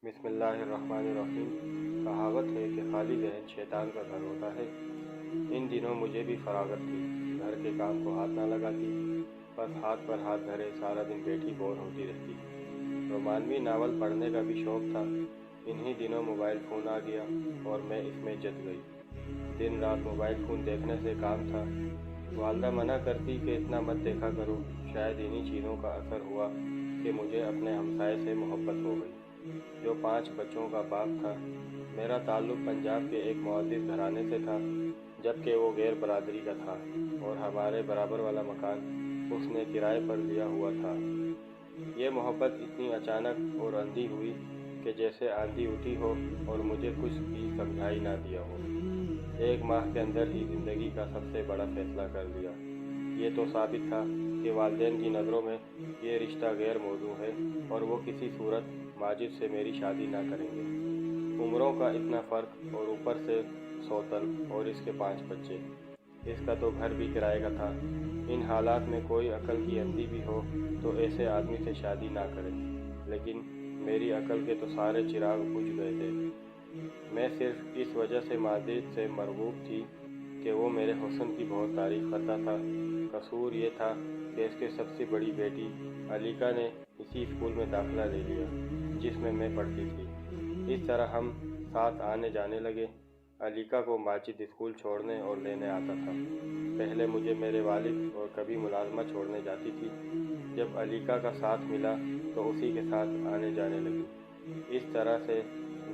بسم اللہ الرحمن الرحیم۔ کہاوت ہے کہ خالی ذہن شیطان کا گھر ہوتا ہے۔ ان دنوں مجھے بھی فراغت تھی، گھر کے کام کو ہاتھ نہ لگاتی، بس ہاتھ پر ہاتھ دھرے سارا دن بیٹھی بور ہوتی رہتی۔ رومانوی ناول پڑھنے کا بھی شوق تھا۔ انہی دنوں موبائل فون آ گیا اور میں اس میں جت گئی۔ دن رات موبائل فون دیکھنے سے کام تھا۔ والدہ منع کرتی کہ اتنا مت دیکھا کرو، شاید انہی چیزوں کا اثر ہوا کہ مجھے اپنے ہمسائے سے محبت ہو گئی، جو 5 بچوں کا باپ تھا۔ میرا تعلق پنجاب کے ایک معزز گھرانے سے تھا، جبکہ وہ غیر برادری کا تھا، اور ہمارے برابر والا مکان اس نے کرائے پر لیا ہوا تھا۔ یہ محبت اتنی اچانک اور اندھی ہوئی کہ جیسے آندھی اٹھی ہو اور مجھے کچھ بھی سمجھائی نہ دیا ہو۔ 1 ماہ کے اندر ہی زندگی کا سب سے بڑا فیصلہ کر لیا۔ یہ تو ثابت تھا کہ والدین کی نظروں میں یہ رشتہ غیر موزوں ہے اور وہ کسی صورت ماجد سے میری شادی نہ کریں گے۔ عمروں کا اتنا فرق اور اوپر سے سوتن اور اس کے 5 بچے۔ اس کا تو گھر بھی کرائے کا تھا۔ ان حالات میں کوئی عقل کی اندھی بھی ہو تو ایسے آدمی سے شادی نہ کرے، لیکن میری عقل کے تو سارے چراغ بجھ گئے تھے۔ میں صرف اس وجہ سے ماجد سے مرغوب تھی کہ وہ میرے حسن کی بہت تعریف کرتا تھا۔ قصور یہ تھا کہ اس کی سب سے بڑی بیٹی علیقہ نے اسی اسکول میں داخلہ لے لیا جس میں میں پڑھتی تھی۔ اس طرح ہم ساتھ آنے جانے لگے۔ علیقہ کو ماجد اسکول چھوڑنے اور لینے آتا تھا۔ پہلے مجھے میرے والد اور کبھی ملازمہ چھوڑنے جاتی تھی۔ جب علیقہ کا ساتھ ملا تو اسی کے ساتھ آنے جانے لگی۔ اس طرح سے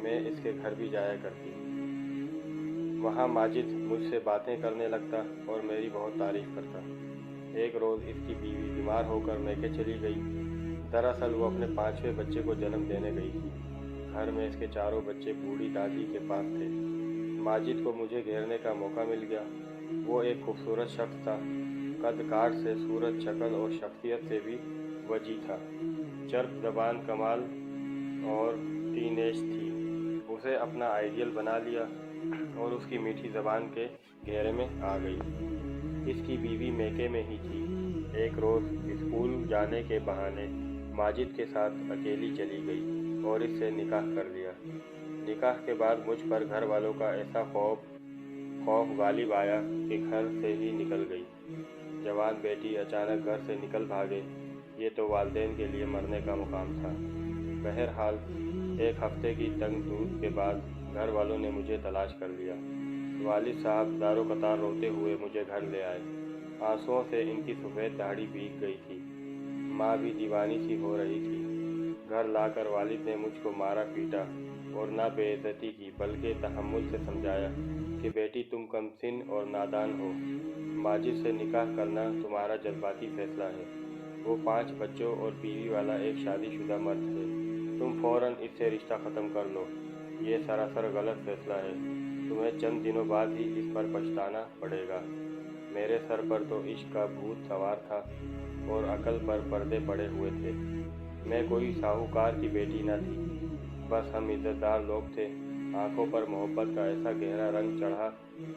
میں اس کے گھر بھی جایا کرتی۔ وہاں ماجد مجھ سے باتیں کرنے لگتا اور میری بہت تعریف کرتا۔ ایک روز اس کی بیوی بیمار ہو کر میکے چلی گئی۔ دراصل وہ اپنے 5ویں بچے کو جنم دینے گئی تھی۔ گھر میں اس کے 4 بچے بوڑھی دادی کے پاس تھے۔ ماجد کو مجھے گھیرنے کا موقع مل گیا۔ وہ ایک خوبصورت شخص تھا، قد کاٹ سے، صورت، شکل اور شخصیت سے بھی وجیح تھا۔ چرب زبان کمال اور ٹین ایج تھی۔ اسے اپنا آئیڈیل بنا لیا اور اس کی میٹھی زبان کے گھیرے میں آ گئی۔ اس کی بیوی میکے میں ہی تھی۔ ایک روز اسکول جانے کے بہانے ماجد کے ساتھ اکیلی چلی گئی اور اس سے نکاح کر لیا۔ نکاح کے بعد مجھ پر گھر والوں کا ایسا خوف غالب آیا کہ گھر سے ہی نکل گئی۔ جوان بیٹی اچانک گھر سے نکل بھاگے، یہ تو والدین کے لیے مرنے کا مقام تھا۔ بہرحال 1 ہفتے کی تنگ دود کے بعد گھر والوں نے مجھے تلاش کر لیا۔ والد صاحب دارو قطار روتے ہوئے مجھے گھر لے آئے۔ آنسوؤں سے ان کی سفید داڑھی بھیگ گئی تھی۔ ماں بھی دیوانی سی ہو رہی تھی۔ گھر لا کر والد نے مجھ کو مارا پیٹا اور نہ بے عزتی کی بلکہ تحمل سے سمجھایا کہ بیٹی تم کم سن اور نادان ہو، ماجد سے نکاح کرنا تمہارا جذباتی فیصلہ ہے۔ وہ 5 بچوں اور بیوی والا ایک شادی شدہ مرد ہے، تم فوراً اس سے رشتہ ختم کر لو۔ یہ سراسر غلط فیصلہ ہے، تمہیں چند دنوں بعد ہی اس پر پچھتانا پڑے گا۔ میرے سر پر تو عشق کا بھوت سوار تھا اور عقل پر پردے پڑے ہوئے تھے۔ میں کوئی ساہوکار کی بیٹی نہ تھی، بس ہم عزت دار لوگ تھے۔ آنکھوں پر محبت کا ایسا گہرا رنگ چڑھا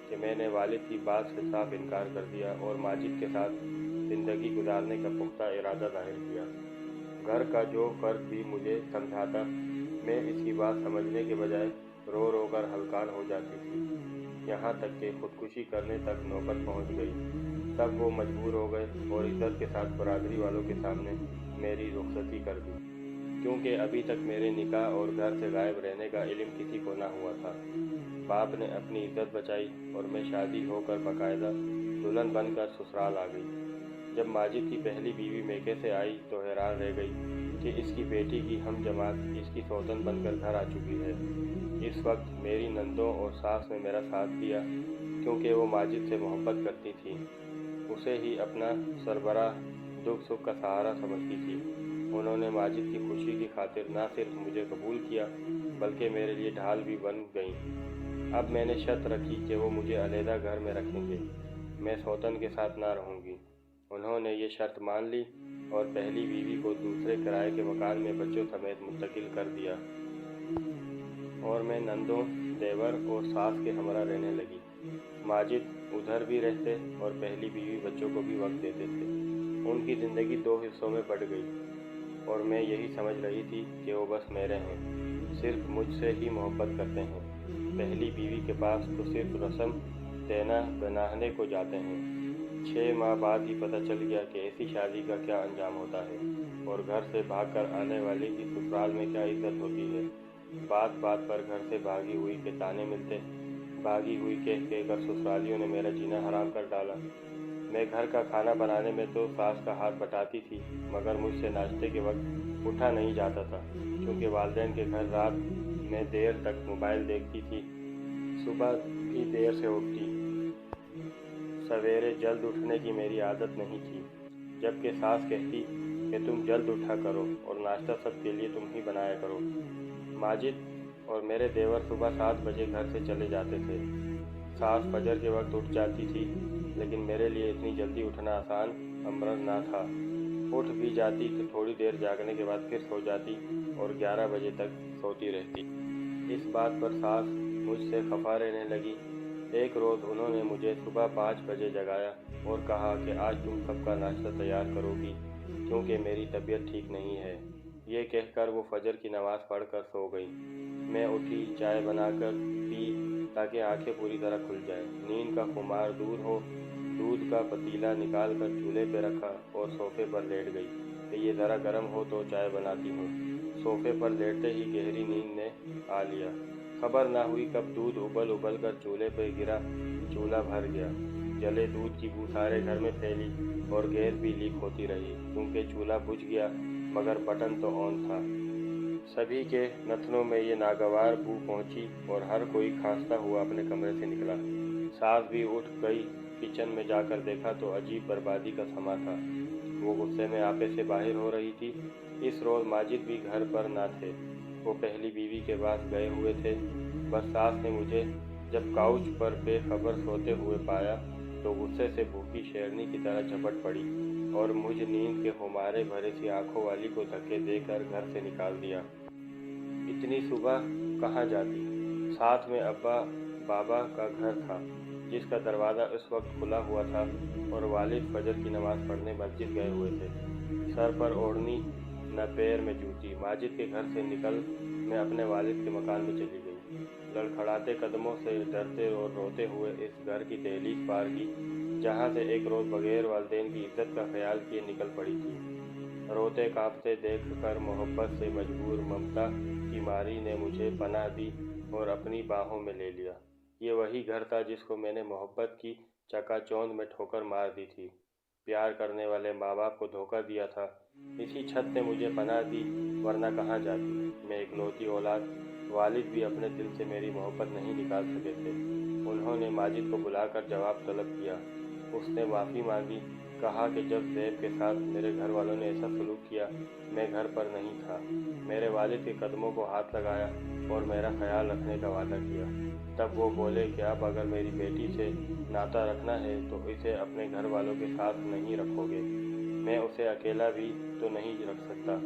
کہ میں نے والد کی بات سے صاف انکار کر دیا اور ماجد کے ساتھ زندگی گزارنے کا پختہ ارادہ ظاہر کیا۔ گھر کا جو فرد بھی مجھے سمجھاتا، میں اس کی بات سمجھنے کے بجائے رو رو کر ہلکان ہو جاتی تھی، یہاں تک کہ خودکشی کرنے تک نوبت پہنچ گئی۔ تب وہ مجبور ہو گئے اور عزت کے ساتھ برادری والوں کے سامنے میری رخصتی کر دی، کیونکہ ابھی تک میرے نکاح اور گھر سے غائب رہنے کا علم کسی کو نہ ہوا تھا۔ باپ نے اپنی عزت بچائی اور میں شادی ہو کر باقاعدہ دلہن بن کر سسرال آ گئی۔ جب ماجد کی پہلی بیوی میکے سے آئی تو حیران رہ گئی کہ اس کی بیٹی کی ہم جماعت اس کی سوتن بن کر گھر آ چکی ہے۔ اس وقت میری نندوں اور ساس نے میرا ساتھ دیا، کیونکہ وہ ماجد سے محبت کرتی تھیں، اسے ہی اپنا سربراہ، دکھ سکھ کا سہارا سمجھتی تھی۔ انہوں نے ماجد کی خوشی کی خاطر نہ صرف مجھے قبول کیا بلکہ میرے لیے ڈھال بھی بن گئیں۔ اب میں نے شرط رکھی کہ وہ مجھے علیحدہ گھر میں رکھیں گے، میں سوتن کے ساتھ نہ رہوں گی۔ انہوں نے یہ شرط مان لی اور پہلی بیوی کو دوسرے کرائے کے مکان میں بچوں سمیت منتقل کر دیا اور میں نندوں، دیور اور ساس کے ہمراہ رہنے لگی۔ ماجد ادھر بھی رہتے اور پہلی بیوی بچوں کو بھی وقت دیتے تھے۔ ان کی زندگی 2 حصوں میں بٹ گئی۔ और मैं यही समझ रही थी कि वो बस मेरे हैं, सिर्फ मुझसे ही मोहब्बत करते हैं। पहली बीवी के पास तो सिर्फ रस्म देना बनाने को जाते हैं। 6 माह बाद ही पता चल गया कि ऐसी शादी का क्या अंजाम होता है और घर से भागकर आने वाले की ससुराल में क्या इज्जत होती है। बात बात पर घर से भागी हुई के ताने मिलते। भागी हुई कहकर ससुरालियों ने मेरा जीना हराम कर डाला। मैं घर का खाना बनाने में तो सास का हाथ बटाती थी, मगर मुझसे नाश्ते के वक्त उठा नहीं जाता था, क्योंकि वालिदैन के घर रात में देर तक मोबाइल देखती थी। सुबह भी देर से उठती। सवेरे जल्द उठने की मेरी आदत नहीं थी, जबकि सास कहती कि तुम जल्द उठा करो और नाश्ता सबके लिए तुम ही बनाया करो। माजिद और मेरे देवर सुबह 7 बजे घर से चले जाते थे। सास फजर के वक्त उठ जाती थी, लेकिन मेरे लिए इतनी जल्दी उठना आसान अमर ना था। उठ भी जाती तो थोड़ी देर जागने के बाद फिर सो जाती और 11 बजे तक सोती रहती। इस बात पर सास मुझसे खफा रहने लगी। एक रोज़ उन्होंने मुझे सुबह 5 बजे जगाया और कहा कि आज तुम सबका नाश्ता तैयार करोगी, क्योंकि मेरी तबीयत ठीक नहीं है। ये कहकर वो फजर की नमाज़ पढ़कर सो गई। मैं उठी, चाय बनाकर पी ताकि आंखें पूरी तरह खुल जाए। नींद का खुमार दूर हो, दूध का पतीला निकाल कर चूल्हे पर रखा और सोफे पर लेट गई कि ये ज़रा गर्म हो तो चाय बनाती हूँ। सोफे पर लेटते ही गहरी नींद ने आ लिया। खबर ना हुई कब दूध उबल कर चूल्हे पर गिरा। चूल्हा भर गया। जले दूध की बू सारे घर में फैली और गैस भी लीक होती रही, क्योंकि चूल्हा बुझ गया मगर बटन तो ऑन था। सभी के नथनों में ये नागवार बू पहुंची और हर कोई खांसता हुआ अपने कमरे से निकला। सास भी उठ गई। किचन में जाकर देखा तो अजीब बर्बादी का समा था। वो गुस्से में आपे से बाहर हो रही थी। इस रोज़ माजिद भी घर पर ना थे, वो पहली बीवी के पास गए हुए थे। बस सास ने मुझे जब काउच पर बेखबर सोते हुए पाया तो गुस्से से भूखी शेरनी की तरह झपट पड़ी और मुझ नींद के खुमारे भरे सी आंखों वाली को धक्के देकर घर से निकाल दिया। इतनी सुबह कहाँ जाती? साथ में अब्बा बाबा का घर था, जिसका दरवाज़ा उस वक्त खुला हुआ था और वालिद फजर की नमाज़ पढ़ने मस्जिद गए हुए थे। सर पर ओढ़नी न पैर में जूती। माजिद के घर से निकल मैं अपने वालिद के मकान में चली गई। लड़खड़ाते कदमों से डरते और रोते हुए इस घर की दहलीज पार की, जहाँ से एक रोज़ बगैर वालिदैन की इज्जत का ख्याल किए निकल पड़ी थी। रोते कांपते देखकर मोहब्बत से मजबूर ममता की मारी ने मुझे पनाह दी और अपनी बाहों में ले लिया। ये वही घर था जिसको मैंने मोहब्बत की चकाचौंध में ठोकर मार दी थी। प्यार करने वाले माँ बाप को धोखा दिया था। इसी छत ने मुझे पनाह दी, वरना कहाँ जाती। मैं इकलौती औलाद। वालिद भी अपने दिल से मेरी मोहब्बत नहीं निकाल सके थे। उन्होंने माजिद को बुलाकर जवाब तलब किया। उसने माफ़ी मांगी, कहा कि जब ज़ैब के साथ मेरे घर वालों ने ऐसा सलूक किया, मैं घर पर नहीं था। मेरे वालिद के कदमों को हाथ लगाया और मेरा ख्याल रखने का वादा किया। तब वो बोले कि अब अगर मेरी बेटी से नाता रखना है तो इसे अपने घर वालों के साथ नहीं रखोगे। मैं उसे अकेला भी तो नहीं रख सकता।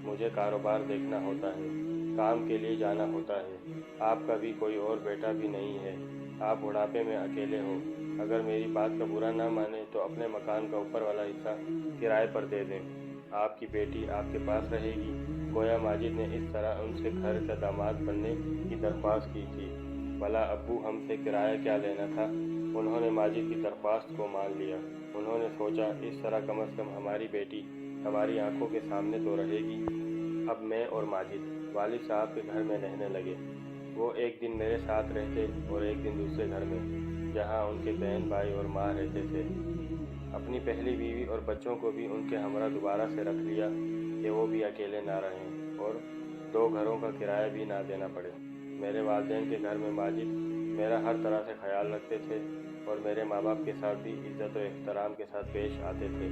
मुझे कारोबार देखना होता है, काम के लिए जाना होता है। आपका भी कोई और बेटा भी नहीं है। आप बुढ़ापे में अकेले हो। अगर मेरी बात का बुरा ना माने तो अपने मकान का ऊपर वाला हिस्सा किराए पर दे दें। आपकी बेटी आपके पास रहेगी। गोया माजिद ने इस तरह उनसे घर का दामाद बनने की दरख्वास्त की थी। भला अब्बू हमसे किराया क्या लेना था? उन्होंने माजिद की दरख्वास्त को मान लिया। उन्होंने सोचा, इस तरह कम से कम हमारी बेटी हमारी आंखों के सामने तो रहेगी। अब मैं और माजिद वालिद साहब के घर में रहने लगे। वो एक दिन मेरे साथ रहते और एक दिन दूसरे घर में, जहाँ उनके बहन भाई और माँ रहते थे। अपनी पहली बीवी और बच्चों को भी उनके हमरा दोबारा से रख लिया कि वो भी अकेले ना रहें और 2 घरों का किराया भी ना देना पड़े। मेरे वालिदैन के घर में माजिद मेरा हर तरह से ख्याल रखते थे और मेरे माँ बाप के साथ भी इज़्ज़त और एहतराम के साथ पेश आते थे,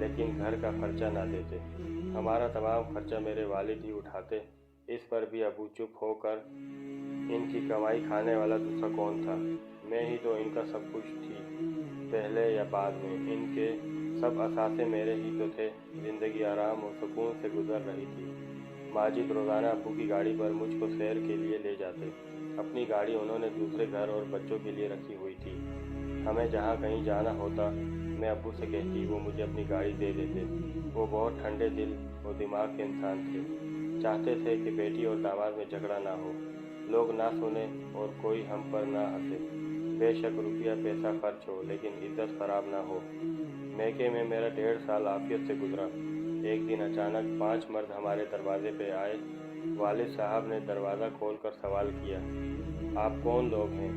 लेकिन घर का खर्चा ना देते। हमारा तमाम खर्चा मेरे वालिद ही उठाते। इस पर भी अबू चुप होकर, इनकी कमाई खाने वाला दूसरा कौन था? मैं ही तो इनका सब कुछ थी, पहले या बाद में। इनके सब असासे मेरे ही तो थे। ज़िंदगी आराम और सुकून से गुजर रही थी। माजिद रोज़ाना अब्बू की गाड़ी पर मुझको सैर के लिए ले जाते। अपनी गाड़ी उन्होंने दूसरे घर और बच्चों के लिए रखी हुई थी। हमें जहाँ कहीं जाना होता मैं अब्बू से कहती वो मुझे अपनी गाड़ी दे देते। वो बहुत ठंडे दिल और दिमाग के इंसान थे। चाहते थे कि बेटी और दामाद में झगड़ा ना हो, लोग ना सुने और कोई हम पर ना हंसे। बेशक रुपया पैसा खर्च हो, लेकिन इज्जत खराब ना हो। मैके में मेरा 1.5 साल आफियत से गुजरा। एक दिन अचानक 5 मर्द हमारे दरवाजे पे आए। वालिद साहब ने दरवाज़ा खोलकर सवाल किया, आप कौन लोग हैं?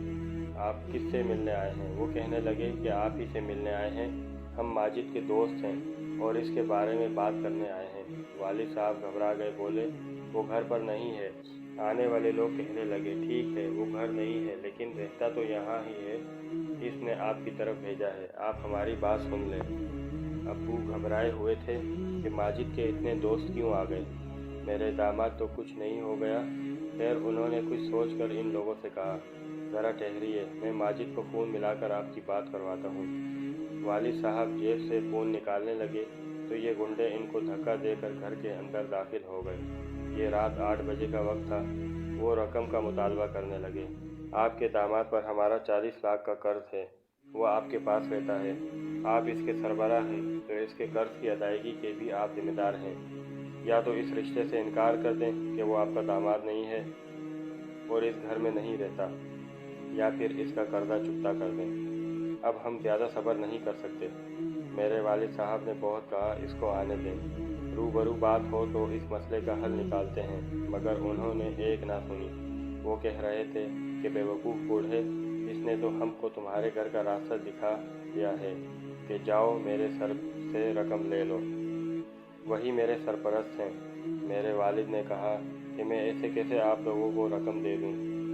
आप किससे मिलने आए हैं? वो कहने लगे कि आप ही से मिलने आए हैं, हम माजिद के दोस्त हैं और इसके बारे में बात करने आए हैं। वालिद साहब घबरा गए, बोले वो घर पर नहीं है। आने वाले लोग कहने लगे, ठीक है वो घर नहीं है, लेकिन रहता तो यहाँ ही है, इसने आपकी तरफ भेजा है, आप हमारी बात सुन लें। अब्बू घबराए हुए थे कि माजिद के इतने दोस्त क्यों आ गए। मेरे दामाद तो कुछ नहीं हो गया। खैर उन्होंने कुछ सोचकर इन लोगों से कहा, ज़रा ठहरिए, मैं माजिद को फ़ोन मिलाकर आपकी बात करवाता हूँ। वालिद साहब जेब से फ़ोन निकालने लगे तो ये गुंडे इनको धक्का देकर घर के अंदर दाखिल हो गए। ये रात 8 बजे का वक्त था। वो रकम का मुतालबा करने लगे। आपके दामाद पर हमारा 40 लाख का कर्ज है, वो आपके पास रहता है, आप इसके सरबराह हैं, तो इसके कर्ज की अदायगी के भी आप जिम्मेदार हैं। या तो इस रिश्ते से इनकार कर दें कि वो आपका दामाद नहीं है और इस घर में नहीं रहता, या फिर इसका कर्जा चुकता कर दें। अब हम ज़्यादा सब्र नहीं कर सकते। मेरे वालिद साहब ने बहुत कहा, इसको आने दें, रूबरू बात हो तो इस मसले का हल निकालते हैं, मगर उन्होंने एक ना सुनी। वो कह रहे थे कि बेवकूफ़ बूढ़े, इसने तो हमको तुम्हारे घर का रास्ता दिखा दिया है कि जाओ मेरे सर से रकम ले लो, वही मेरे सरपरस्त हैं। मेरे वालिद ने कहा कि मैं ऐसे कैसे आप लोगों को रकम दे दूं?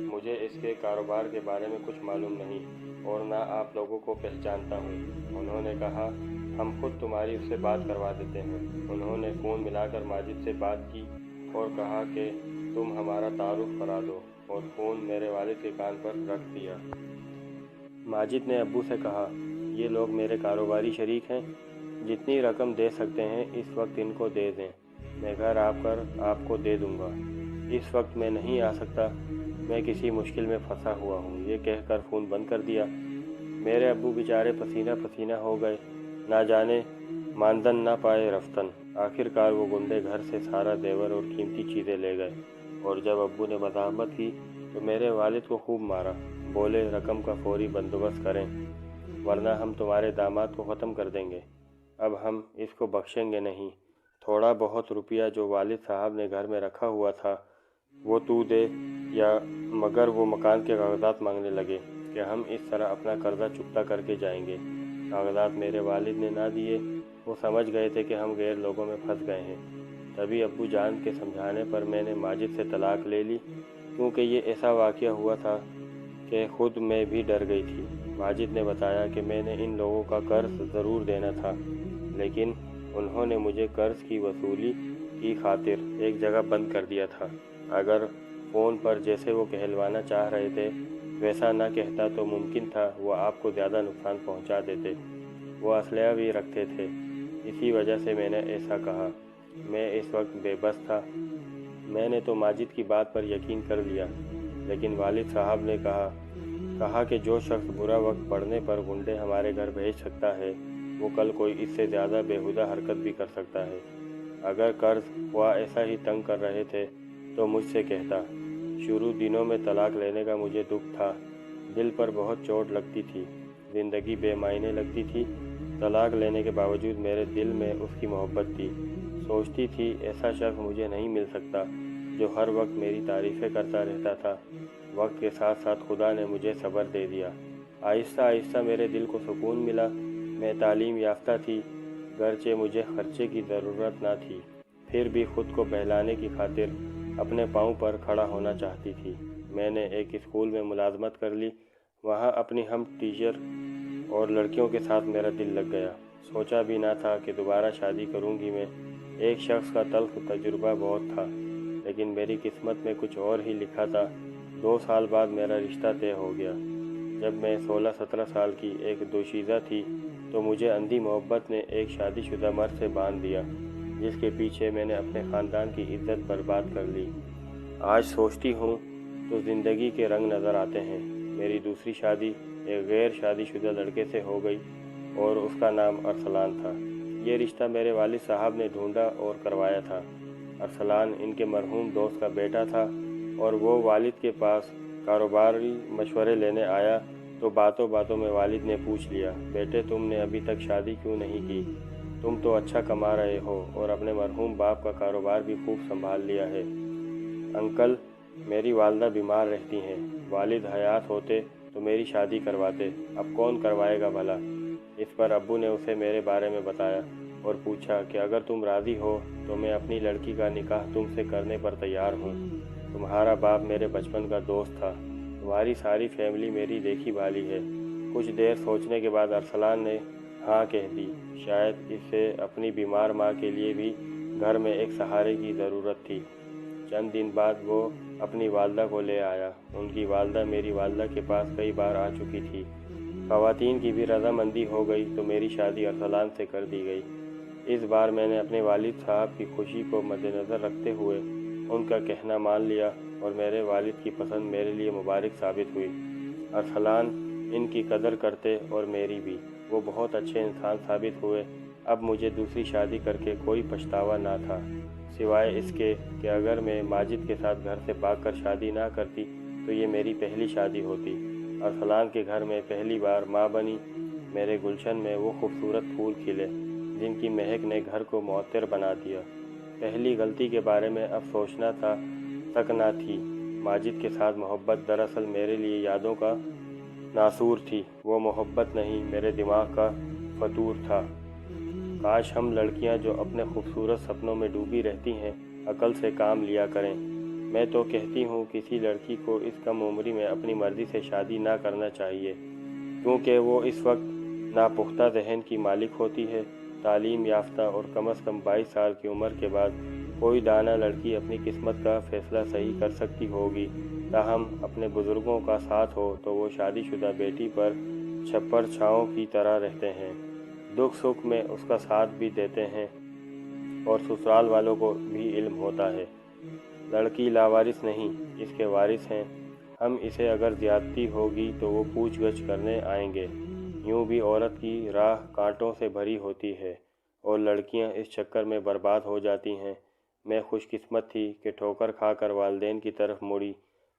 मुझे इसके कारोबार के बारे में कुछ मालूम नहीं और ना आप लोगों को पहचानता हूँ। उन्होंने कहा, हम खुद तुम्हारी उससे बात करवा देते हैं। उन्होंने फ़ोन मिलाकर माजिद से बात की और कहा कि तुम हमारा तारुफ करा दो, और फ़ोन मेरे वालिद के कान पर रख दिया। माजिद ने अब्बू से कहा, ये लोग मेरे कारोबारी शरीक हैं, जितनी रकम दे सकते हैं इस वक्त इनको दे दें, मैं घर आकर आपको दे दूंगा। इस वक्त मैं नहीं आ सकता, मैं किसी मुश्किल में फंसा हुआ हूँ। ये कहकर फ़ोन बंद कर दिया। मेरे अब्बू बेचारे पसीना पसीना हो गए, ना जाने मानदन ना पाए रफ्तन। आखिरकार वो गुंडे घर से सारा जेवर और कीमती चीज़ें ले गए, और जब अब्बू ने मज़ाहमत की तो मेरे वालिद को खूब मारा। बोले, रकम का फौरी बंदोबस्त करें, वरना हम तुम्हारे दामाद को ख़त्म कर देंगे। अब हम इसको बख्शेंगे नहीं। थोड़ा बहुत रुपया जो वालिद साहब ने घर में रखा हुआ था वो तू दे या, मगर वो मकान के कागजात मांगने लगे कि हम इस तरह अपना कर्जा चुकता करके जाएंगे। कागजात मेरे वालिद ने ना दिए। वो समझ गए थे कि हम गैर लोगों में फंस गए हैं। तभी अब्बू जान के समझाने पर मैंने माजिद से तलाक ले ली, क्योंकि ये ऐसा वाक़या हुआ था कि खुद मैं भी डर गई थी। माजिद ने बताया कि मैंने इन लोगों का कर्ज ज़रूर देना था, लेकिन उन्होंने मुझे कर्ज की वसूली की खातिर एक जगह बंद कर दिया था। अगर फ़ोन पर जैसे वो कहलवाना चाह रहे थे वैसा ना कहता तो मुमकिन था वो आपको ज़्यादा नुकसान पहुंचा देते। वो असलहा भी रखते थे, इसी वजह से मैंने ऐसा कहा। मैं इस वक्त बेबस था। मैंने तो माजिद की बात पर यकीन कर लिया, लेकिन वालिद साहब ने कहा कि जो शख्स बुरा वक्त पड़ने पर गुंडे हमारे घर भेज सकता है, वो कल कोई इससे ज़्यादा बेहुदा हरकत भी कर सकता है। अगर कर्ज ख्वाह ऐसा ही तंग कर रहे थे तो मुझसे कहता। शुरू दिनों में तलाक लेने का मुझे दुख था, दिल पर बहुत चोट लगती थी, ज़िंदगी बेमायने लगती थी। तलाक लेने के बावजूद मेरे दिल में उसकी मोहब्बत थी। सोचती थी ऐसा शख्स मुझे नहीं मिल सकता जो हर वक्त मेरी तारीफ़ें करता रहता था। वक्त के साथ साथ खुदा ने मुझे सब्र दे दिया। आहिस्ता आहिस्ता मेरे दिल को सुकून मिला। मैं तालीम याफ्ता थी, गरचे मुझे खर्चे की ज़रूरत ना थी, फिर भी ख़ुद को बहलाने की खातिर अपने पाँव पर खड़ा होना चाहती थी। मैंने एक स्कूल में मुलाजमत कर ली। वहाँ अपनी हम टीचर और लड़कियों के साथ मेरा दिल लग गया। सोचा भी ना था कि दोबारा शादी करूँगी मैं। एक शख्स का तल्ख तजुर्बा बहुत था, लेकिन मेरी किस्मत में कुछ और ही लिखा था। 2 साल बाद मेरा रिश्ता तय हो गया। जब मैं 16-17 साल की एक दोशीज़ा थी तो मुझे अंधी मोहब्बत ने एक शादीशुदा मर्द से बांध दिया, जिसके पीछे मैंने अपने ख़ानदान की इज्जत बर्बाद कर ली। आज सोचती हूँ तो ज़िंदगी के रंग नज़र आते हैं। मेरी दूसरी शादी एक गैर शादीशुदा लड़के से हो गई اور اس کا نام ارسلان تھا۔ یہ رشتہ میرے والد صاحب نے ڈھونڈا اور کروایا تھا۔ ارسلان ان کے مرحوم دوست کا بیٹا تھا اور وہ والد کے پاس کاروباری مشورے لینے آیا تو باتوں باتوں میں والد نے پوچھ لیا، بیٹے تم نے ابھی تک شادی کیوں نہیں کی؟ تم تو اچھا کما رہے ہو اور اپنے مرحوم باپ کا کاروبار بھی خوب سنبھال لیا ہے۔ انکل، میری والدہ بیمار رہتی ہیں، والد حیات ہوتے تو میری شادی کرواتے، اب کون کروائے گا بھلا؟ اس پر ابو نے اسے میرے بارے میں بتایا اور پوچھا کہ اگر تم راضی ہو تو میں اپنی لڑکی کا نکاح تم سے کرنے پر تیار ہوں۔ تمہارا باپ میرے بچپن کا دوست تھا، تمہاری ساری فیملی میری دیکھی بھالی ہے۔ کچھ دیر سوچنے کے بعد ارسلان نے ہاں کہہ دی۔ شاید اسے اپنی بیمار ماں کے لیے بھی گھر میں ایک سہارے کی ضرورت تھی۔ چند دن بعد وہ اپنی والدہ کو لے آیا۔ ان کی والدہ میری والدہ کے پاس کئی بار آ چکی تھی۔ خواتین کی بھی رضامندی ہو گئی تو میری شادی ارسلان سے کر دی گئی۔ اس بار میں نے اپنے والد صاحب کی خوشی کو مد نظر رکھتے ہوئے ان کا کہنا مان لیا اور میرے والد کی پسند میرے لیے مبارک ثابت ہوئی۔ ارسلان ان کی قدر کرتے اور میری بھی۔ وہ بہت اچھے انسان ثابت ہوئے۔ اب مجھے دوسری شادی کر کے کوئی پچھتاوا نہ تھا، سوائے اس کے کہ اگر میں ماجد کے ساتھ گھر سے بھاگ کر شادی نہ کرتی تو یہ میری پہلی شادی ہوتی۔ ارسلان کے گھر میں پہلی بار ماں بنی۔ میرے گلشن میں وہ خوبصورت پھول کھلے جن کی مہک نے گھر کو معطر بنا دیا۔ پہلی غلطی کے بارے میں اب سوچنا تک نہ تھی۔ ماجد کے ساتھ محبت دراصل میرے لیے یادوں کا ناسور تھی۔ وہ محبت نہیں، میرے دماغ کا فطور تھا۔ کاش ہم لڑکیاں جو اپنے خوبصورت سپنوں میں ڈوبی رہتی ہیں عقل سے کام لیا کریں۔ میں تو کہتی ہوں کسی لڑکی کو اس کم عمری میں اپنی مرضی سے شادی نہ کرنا چاہیے، کیونکہ وہ اس وقت ناپختہ ذہن کی مالک ہوتی ہے۔ تعلیم یافتہ اور کم از کم 22 سال کی عمر کے بعد کوئی دانا لڑکی اپنی قسمت کا فیصلہ صحیح کر سکتی ہوگی۔ تاہم اپنے بزرگوں کا ساتھ ہو تو وہ شادی شدہ بیٹی پر چھپر چھاؤں کی طرح رہتے ہیں، دکھ سکھ میں اس کا ساتھ بھی دیتے ہیں اور سسرال والوں کو بھی علم ہوتا ہے لڑکی لاوارث نہیں، اس کے وارث ہیں ہم۔ اسے اگر زیادتی ہوگی تو وہ پوچھ گچھ کرنے آئیں گے۔ یوں بھی عورت کی راہ کانٹوں سے بھری ہوتی ہے اور لڑکیاں اس چکر میں برباد ہو جاتی ہیں۔ میں خوش قسمت تھی کہ ٹھوکر کھا کر والدین کی طرف مڑی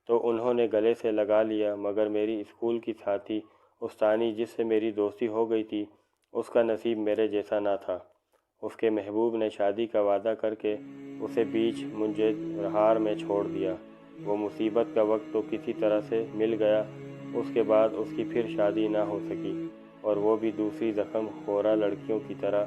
تو انہوں نے گلے سے لگا لیا، مگر میری اسکول کی ساتھی استانی جس سے میری دوستی ہو گئی تھی اس کا نصیب میرے جیسا نہ تھا۔ اس کے محبوب نے شادی کا وعدہ کر کے اسے بیچ منجرہار میں چھوڑ دیا۔ وہ مصیبت کا وقت تو کسی طرح سے مل گیا، اس کے بعد اس کی پھر شادی نہ ہو سکی اور وہ بھی دوسری زخم خورہ لڑکیوں کی طرح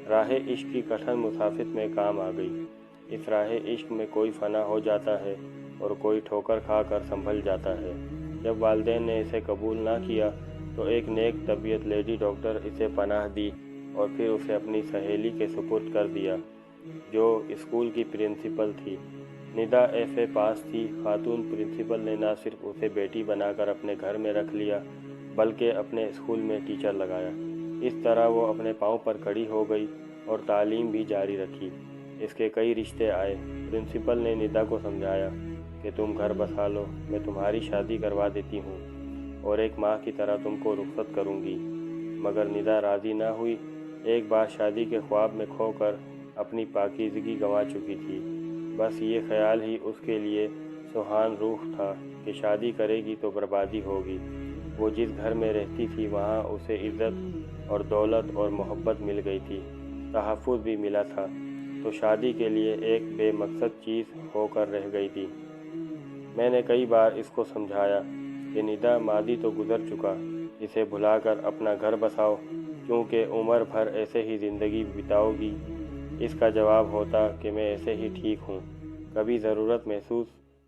راہ عشق کی کٹھن مسافت میں کام آ گئی۔ اس راہ عشق میں کوئی فنا ہو جاتا ہے اور کوئی ٹھوکر کھا کر سنبھل جاتا ہے۔ جب والدین نے اسے قبول نہ کیا تو ایک نیک طبیعت لیڈی ڈاکٹر اسے پناہ دی اور پھر اسے اپنی سہیلی کے سپرد کر دیا جو اسکول کی پرنسپل تھی۔ ندا ایف اے پاس تھی۔ خاتون پرنسپل نے نہ صرف اسے بیٹی بنا کر اپنے گھر میں رکھ لیا بلکہ اپنے اسکول میں ٹیچر لگایا۔ اس طرح وہ اپنے پاؤں پر کھڑی ہو گئی اور تعلیم بھی جاری رکھی۔ اس کے کئی رشتے آئے۔ پرنسپل نے ندا کو سمجھایا کہ تم گھر بسا لو، میں تمہاری شادی کروا دیتی ہوں اور ایک ماں کی طرح تم کو رخصت کروں گی، مگر ندا راضی نہ ہوئی۔ ایک بار شادی کے خواب میں کھو کر اپنی پاکیزگی گنوا چکی تھی۔ بس یہ خیال ہی اس کے لیے سوہان روح تھا کہ شادی کرے گی تو بربادی ہوگی۔ وہ جس گھر میں رہتی تھی وہاں اسے عزت اور دولت اور محبت مل گئی تھی، تحفظ بھی ملا تھا، تو شادی کے لیے ایک بے مقصد چیز ہو کر رہ گئی تھی۔ میں نے کئی بار اس کو سمجھایا کہ ندا ماضی تو گزر چکا، اسے بھلا کر اپنا گھر بساؤ، کیونکہ عمر بھر ایسے ہی زندگی بتاؤ گی۔ اس کا جواب ہوتا کہ میں ایسے ہی ٹھیک ہوں، کبھی ضرورت محسوس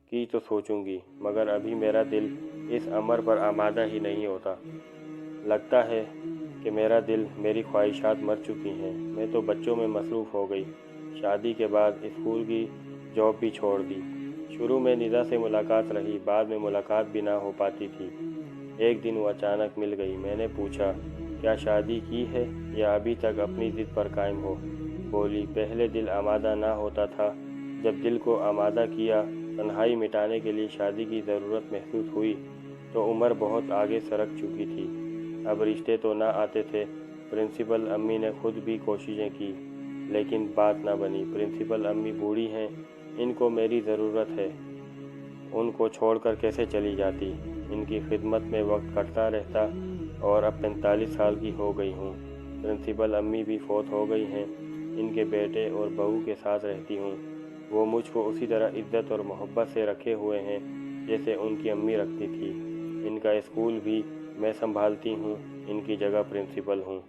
کی تو سوچوں گی، مگر ابھی میرا دل اس امر پر آمادہ ہی نہیں ہوتا۔ لگتا ہے کہ میرا دل، میری خواہشات مر چکی ہیں۔ میں تو بچوں میں مصروف ہو گئی۔ شادی کے بعد اسکول کی جاب بھی چھوڑ دی۔ شروع میں ندا سے ملاقات رہی، بعد میں ملاقات بھی نہ ہو پاتی تھی۔ ایک دن وہ اچانک مل گئی۔ میں نے پوچھا، کیا شادی کی ہے یا ابھی تک اپنی ضد پر قائم ہو؟ بولی، پہلے دل آمادہ نہ ہوتا تھا، جب دل کو آمادہ کیا، تنہائی مٹانے کے لیے شادی کی ضرورت محسوس ہوئی تو عمر بہت آگے سرک چکی تھی۔ اب رشتے تو نہ آتے تھے प्रिंसिपल अम्मी ने खुद भी कोशिशें की, लेकिन बात ना बनी। प्रिंसिपल अम्मी बूढ़ी हैं, इनको मेरी ज़रूरत है, उनको छोड़कर कैसे चली जाती। इनकी खिदमत में वक्त कटता रहता और अब 45 साल की हो गई हूँ। प्रिंसिपल अम्मी भी फौत हो गई हैं, इनके बेटे और बहू के साथ रहती हूँ। वो मुझको उसी तरह इज्जत और मोहब्बत से रखे हुए हैं जैसे उनकी अम्मी रखती थी। इनका स्कूल भी मैं संभालती हूँ, इनकी जगह प्रिंसिपल हूँ।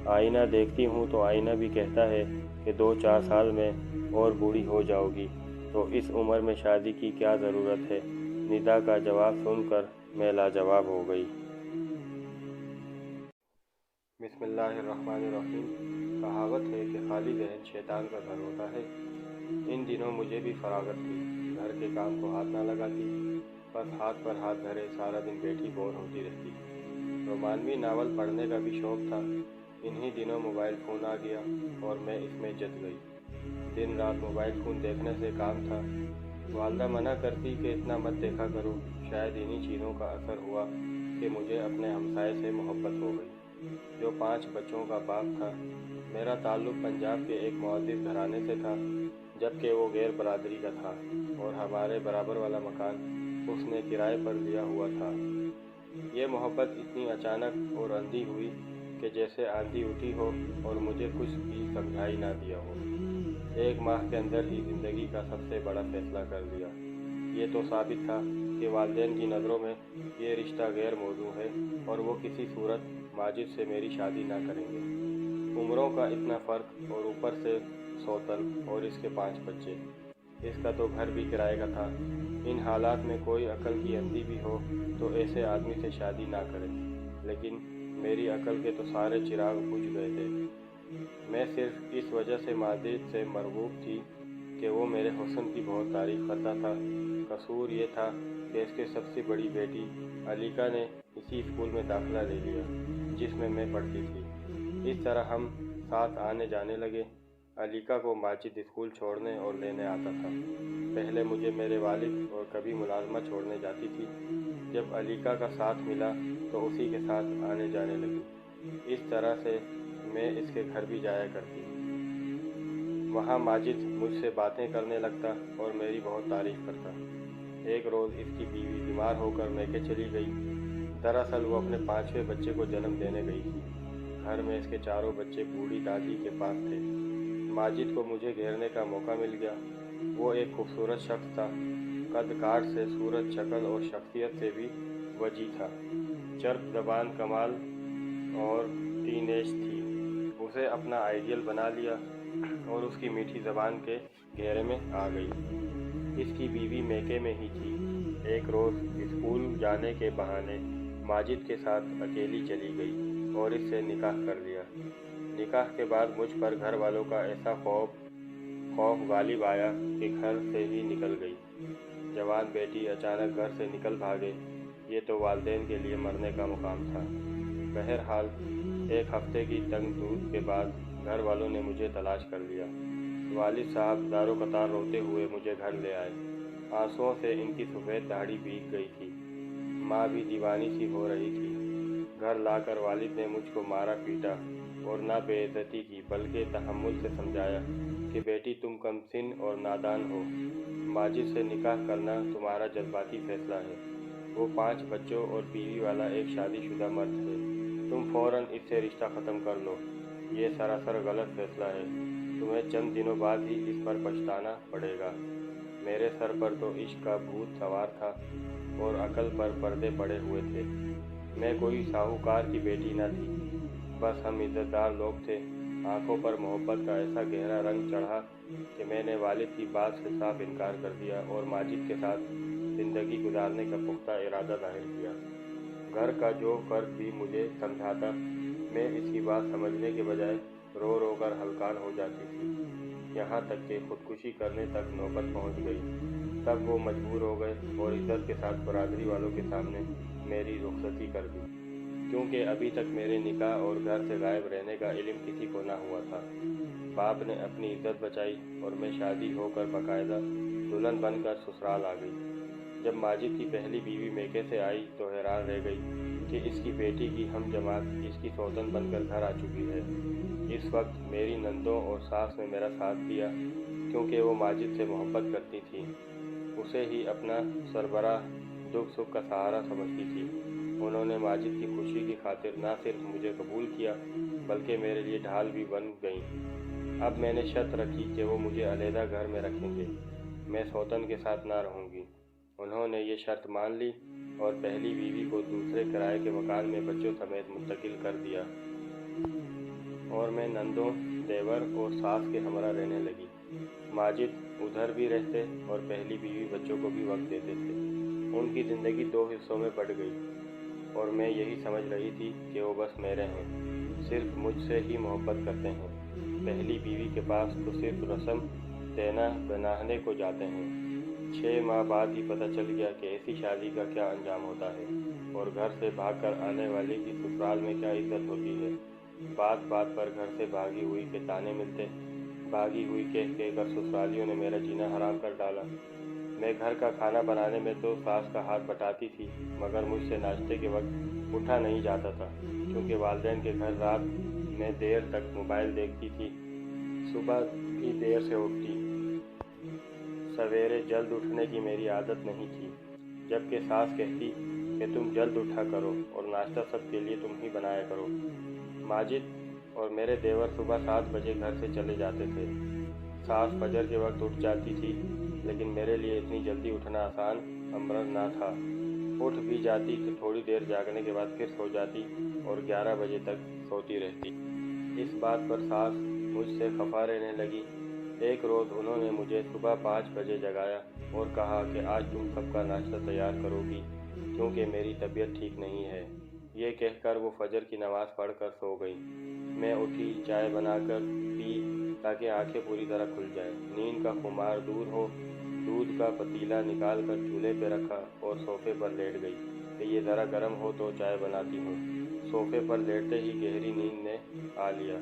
आईना देखती हूँ तो आईना भी कहता है कि 2-4 साल में और बूढ़ी हो जाओगी, तो इस उम्र में शादी की क्या ज़रूरत है। निदा का जवाब सुनकर मैं लाजवाब हो गई। बिस्मिल्लाहिर्रहमानिर्रहीम। कहावत है कि खाली जहन शैतान का घर होता है। इन दिनों मुझे भी फरागत थी, घर के काम को हाथ ना लगाती, बस हाथ पर हाथ धरे सारा दिन बैठी बोर होती रहती। रोमानवी नावल पढ़ने का भी शौक़ था। इन्हीं दिनों मोबाइल फ़ोन आ गया और मैं इसमें जत गई। दिन रात मोबाइल फ़ोन देखने से काम था। वालदा मना करती कि इतना मत देखा करो। शायद इन्हीं चीज़ों का असर हुआ कि मुझे अपने हमसाये से मोहब्बत हो गई, जो 5 बच्चों का बाप था। मेरा ताल्लुक़ पंजाब के एक मुअद्दिस घराने से था, जबकि वो गैर बरादरी का था और हमारे बराबर वाला मकान उसने किराए पर लिया हुआ था। ये मोहब्बत इतनी अचानक और अंधी हुई कि जैसे आंधी उठी हो और मुझे कुछ भी समझाई ना दिया हो। 1 माह के अंदर ही ज़िंदगी का सबसे बड़ा फैसला कर लिया। ये तो साबित था कि वालिदैन की नज़रों में ये रिश्ता गैर मौजू है और वो किसी सूरत माजिद से मेरी शादी ना करेंगे। उम्रों का इतना फ़र्क और ऊपर से सौतन और इसके 5 बच्चे। इसका तो घर भी किराए का था। इन हालात में कोई अकल की अंधी भी हो तो ऐसे आदमी से शादी ना करे, लेकिन मेरी अकल के तो सारे चिराग बुझ गए थे। मैं सिर्फ इस वजह से माजिद से मरगूब थी कि वो मेरे हुस्न की बहुत तारीफ़ करता था। कसूर ये था कि इसके सबसे बड़ी बेटी अलीका ने इसी स्कूल में दाखिला ले लिया जिसमें मैं पढ़ती थी। इस तरह हम साथ आने जाने लगे। अलीका को माजिद स्कूल छोड़ने और लेने आता था। पहले मुझे मेरे वालिद और कभी मुलाजमत छोड़ने जाती थी। जब अलीका का साथ मिला तो उसी के साथ आने जाने लगी। इस तरह से मैं इसके घर भी जाया करती। वहाँ माजिद मुझसे बातें करने लगता और मेरी बहुत तारीफ़ करता। एक रोज़ इसकी बीवी बीमार होकर मैके चली गई। दरअसल वो अपने 5वें बच्चे को जन्म देने गई थी। घर में इसके 4 बच्चे बूढ़ी दादी के पास थे। माजिद को मुझे घेरने का मौका मिल गया। वो एक खूबसूरत शख्स था, कद काठ से, सूरत, शक्ल और शख्सियत से भी वजी था। चर्ब ज़बान कमाल और टीनेज थी। उसे अपना आइडियल बना लिया और उसकी मीठी ज़बान के घेरे में आ गई। इसकी बीवी मैके में ही थी। एक रोज़ स्कूल जाने के बहाने माजिद के साथ अकेली चली गई और इससे निकाह कर लिया। निकाह के बाद मुझ पर घर वालों का ऐसा खौफ गालिब आया कि घर से ही निकल गई। जवान बेटी अचानक घर से निकल भागे, ये तो वालिदैन के लिए मरने का मुकाम था। बहरहाल 1 हफ्ते की तंग दूध के बाद घर वालों ने मुझे तलाश कर लिया। वालिद साहब दारो कतार रोते हुए मुझे घर ले आए। आंसुओं से इनकी सफ़ेद दाढ़ी भीग गई थी। माँ भी दीवानी सी हो रही थी। घर लाकर वालिद ने मुझको मारा पीटा और ना बेइज्जती की, बल्कि तहम्मुल से समझाया कि बेटी तुम कमसिन और नादान हो। माजिद से निकाह करना तुम्हारा जज्बाती फैसला है। वो 5 बच्चों और बीवी वाला एक शादीशुदा मर्द है। तुम फ़ौरन इससे रिश्ता ख़त्म कर लो। ये सरासर गलत फैसला है। तुम्हें चंद दिनों बाद ही इस पर पछताना पड़ेगा। मेरे सर पर तो इश्क का भूत सवार था और अकल पर पर्दे पड़े हुए थे। मैं कोई साहूकार की बेटी न थी, बस हम इज़्ज़तदार लोग थे। आंखों पर मोहब्बत का ऐसा गहरा रंग चढ़ा कि मैंने वालिद की बात से साफ इनकार कर दिया और माजिद के साथ ज़िंदगी गुजारने का पुख्ता इरादा ज़ाहिर किया। घर का जो फ़र्द भी मुझे समझाता, मैं इसकी बात समझने के बजाय रो रो कर हलकान हो जाती थी। यहाँ तक कि खुदकुशी करने तक नौबत पहुँच गई। तब वो मजबूर हो गए और इज्जत के साथ बरादरी वालों के सामने मेरी रुखसती कर दी, क्योंकि अभी तक मेरे निकाह और घर से गायब रहने का इल्म किसी को ना हुआ था। बाप ने अपनी इज्जत बचाई और मैं शादी होकर बाकायदा दुल्हन बनकर ससुराल आ गई। जब माजिद की पहली बीवी मेके से आई तो हैरान रह गई कि इसकी बेटी की हम जमात इसकी सौतन बनकर घर आ चुकी है। इस वक्त मेरी नंदों और सास ने मेरा साथ दिया, क्योंकि वो माजिद से मोहब्बत करती थी, उसे ही अपना सरबराह दुख सुख का सहारा समझती थी। उन्होंने माजिद की खुशी की खातिर न सिर्फ मुझे कबूल किया बल्कि मेरे लिए ढाल भी बन गईं। अब मैंने शर्त रखी कि वो मुझे अलहदा घर में रखेंगे, मैं सौतन के साथ ना रहूँगी। उन्होंने ये शर्त मान ली और पहली बीवी को दूसरे किराए के मकान में बच्चों समेत मुंतकिल कर दिया और मैं नंदों, देवर और सास के हमरा रहने लगी। माजिद उधर भी रहते और पहली बीवी बच्चों को भी वक्त देते थे। उनकी ज़िंदगी 2 हिस्सों में बढ़ गई और मैं यही समझ रही थी कि वो बस मेरे हैं, सिर्फ मुझसे ही मोहब्बत करते हैं। पहली बीवी के पास तो सिर्फ रस्म देना बनाने को जाते हैं। 6 माह बाद ही पता चल गया कि ऐसी शादी का क्या अंजाम होता है और घर से भागकर आने वाले की ससुराल में क्या इज्जत होती है। बात बात पर घर से भागी हुई के ताने मिलते, भागी हुई कह कर ससुरालियों ने मेरा जीना हराम कर डाला। मैं घर का खाना बनाने में तो सास का हाथ बटाती थी, मगर मुझसे नाश्ते के वक्त उठा नहीं जाता था, क्योंकि वालिदैन के घर रात में देर तक मोबाइल देखती थी, सुबह भी देर से उठती। सवेरे जल्द उठने की मेरी आदत नहीं थी, जबकि सास कहती कि तुम जल्द उठा करो और नाश्ता सबके लिए तुम ही बनाया करो। माजिद और मेरे देवर सुबह 7 बजे घर से चले जाते थे। सास फजर के वक्त उठ जाती थी, लेकिन मेरे लिए इतनी जल्दी उठना आसान अमर ना था। उठ भी जाती तो थोड़ी देर जागने के बाद फिर सो जाती और 11 बजे तक सोती रहती। इस बात पर सास मुझसे खफा रहने लगी। एक रोज़ उन्होंने मुझे सुबह 5 बजे जगाया और कहा कि आज तुम सबका नाश्ता तैयार करोगी, क्योंकि मेरी तबीयत ठीक नहीं है। ये कहकर वो फजर की नमाज़ पढ़कर सो गई। मैं उठी, चाय बनाकर पी ताकि आंखें पूरी तरह खुल जाए, नींद का खुमार दूर हो। दूध का पतीला निकाल कर चूल्हे पर रखा और सोफे पर लेट गई कि ये ज़रा गर्म हो तो चाय बनाती हूँ। सोफे पर लेटते ही गहरी नींद ने आ लिया।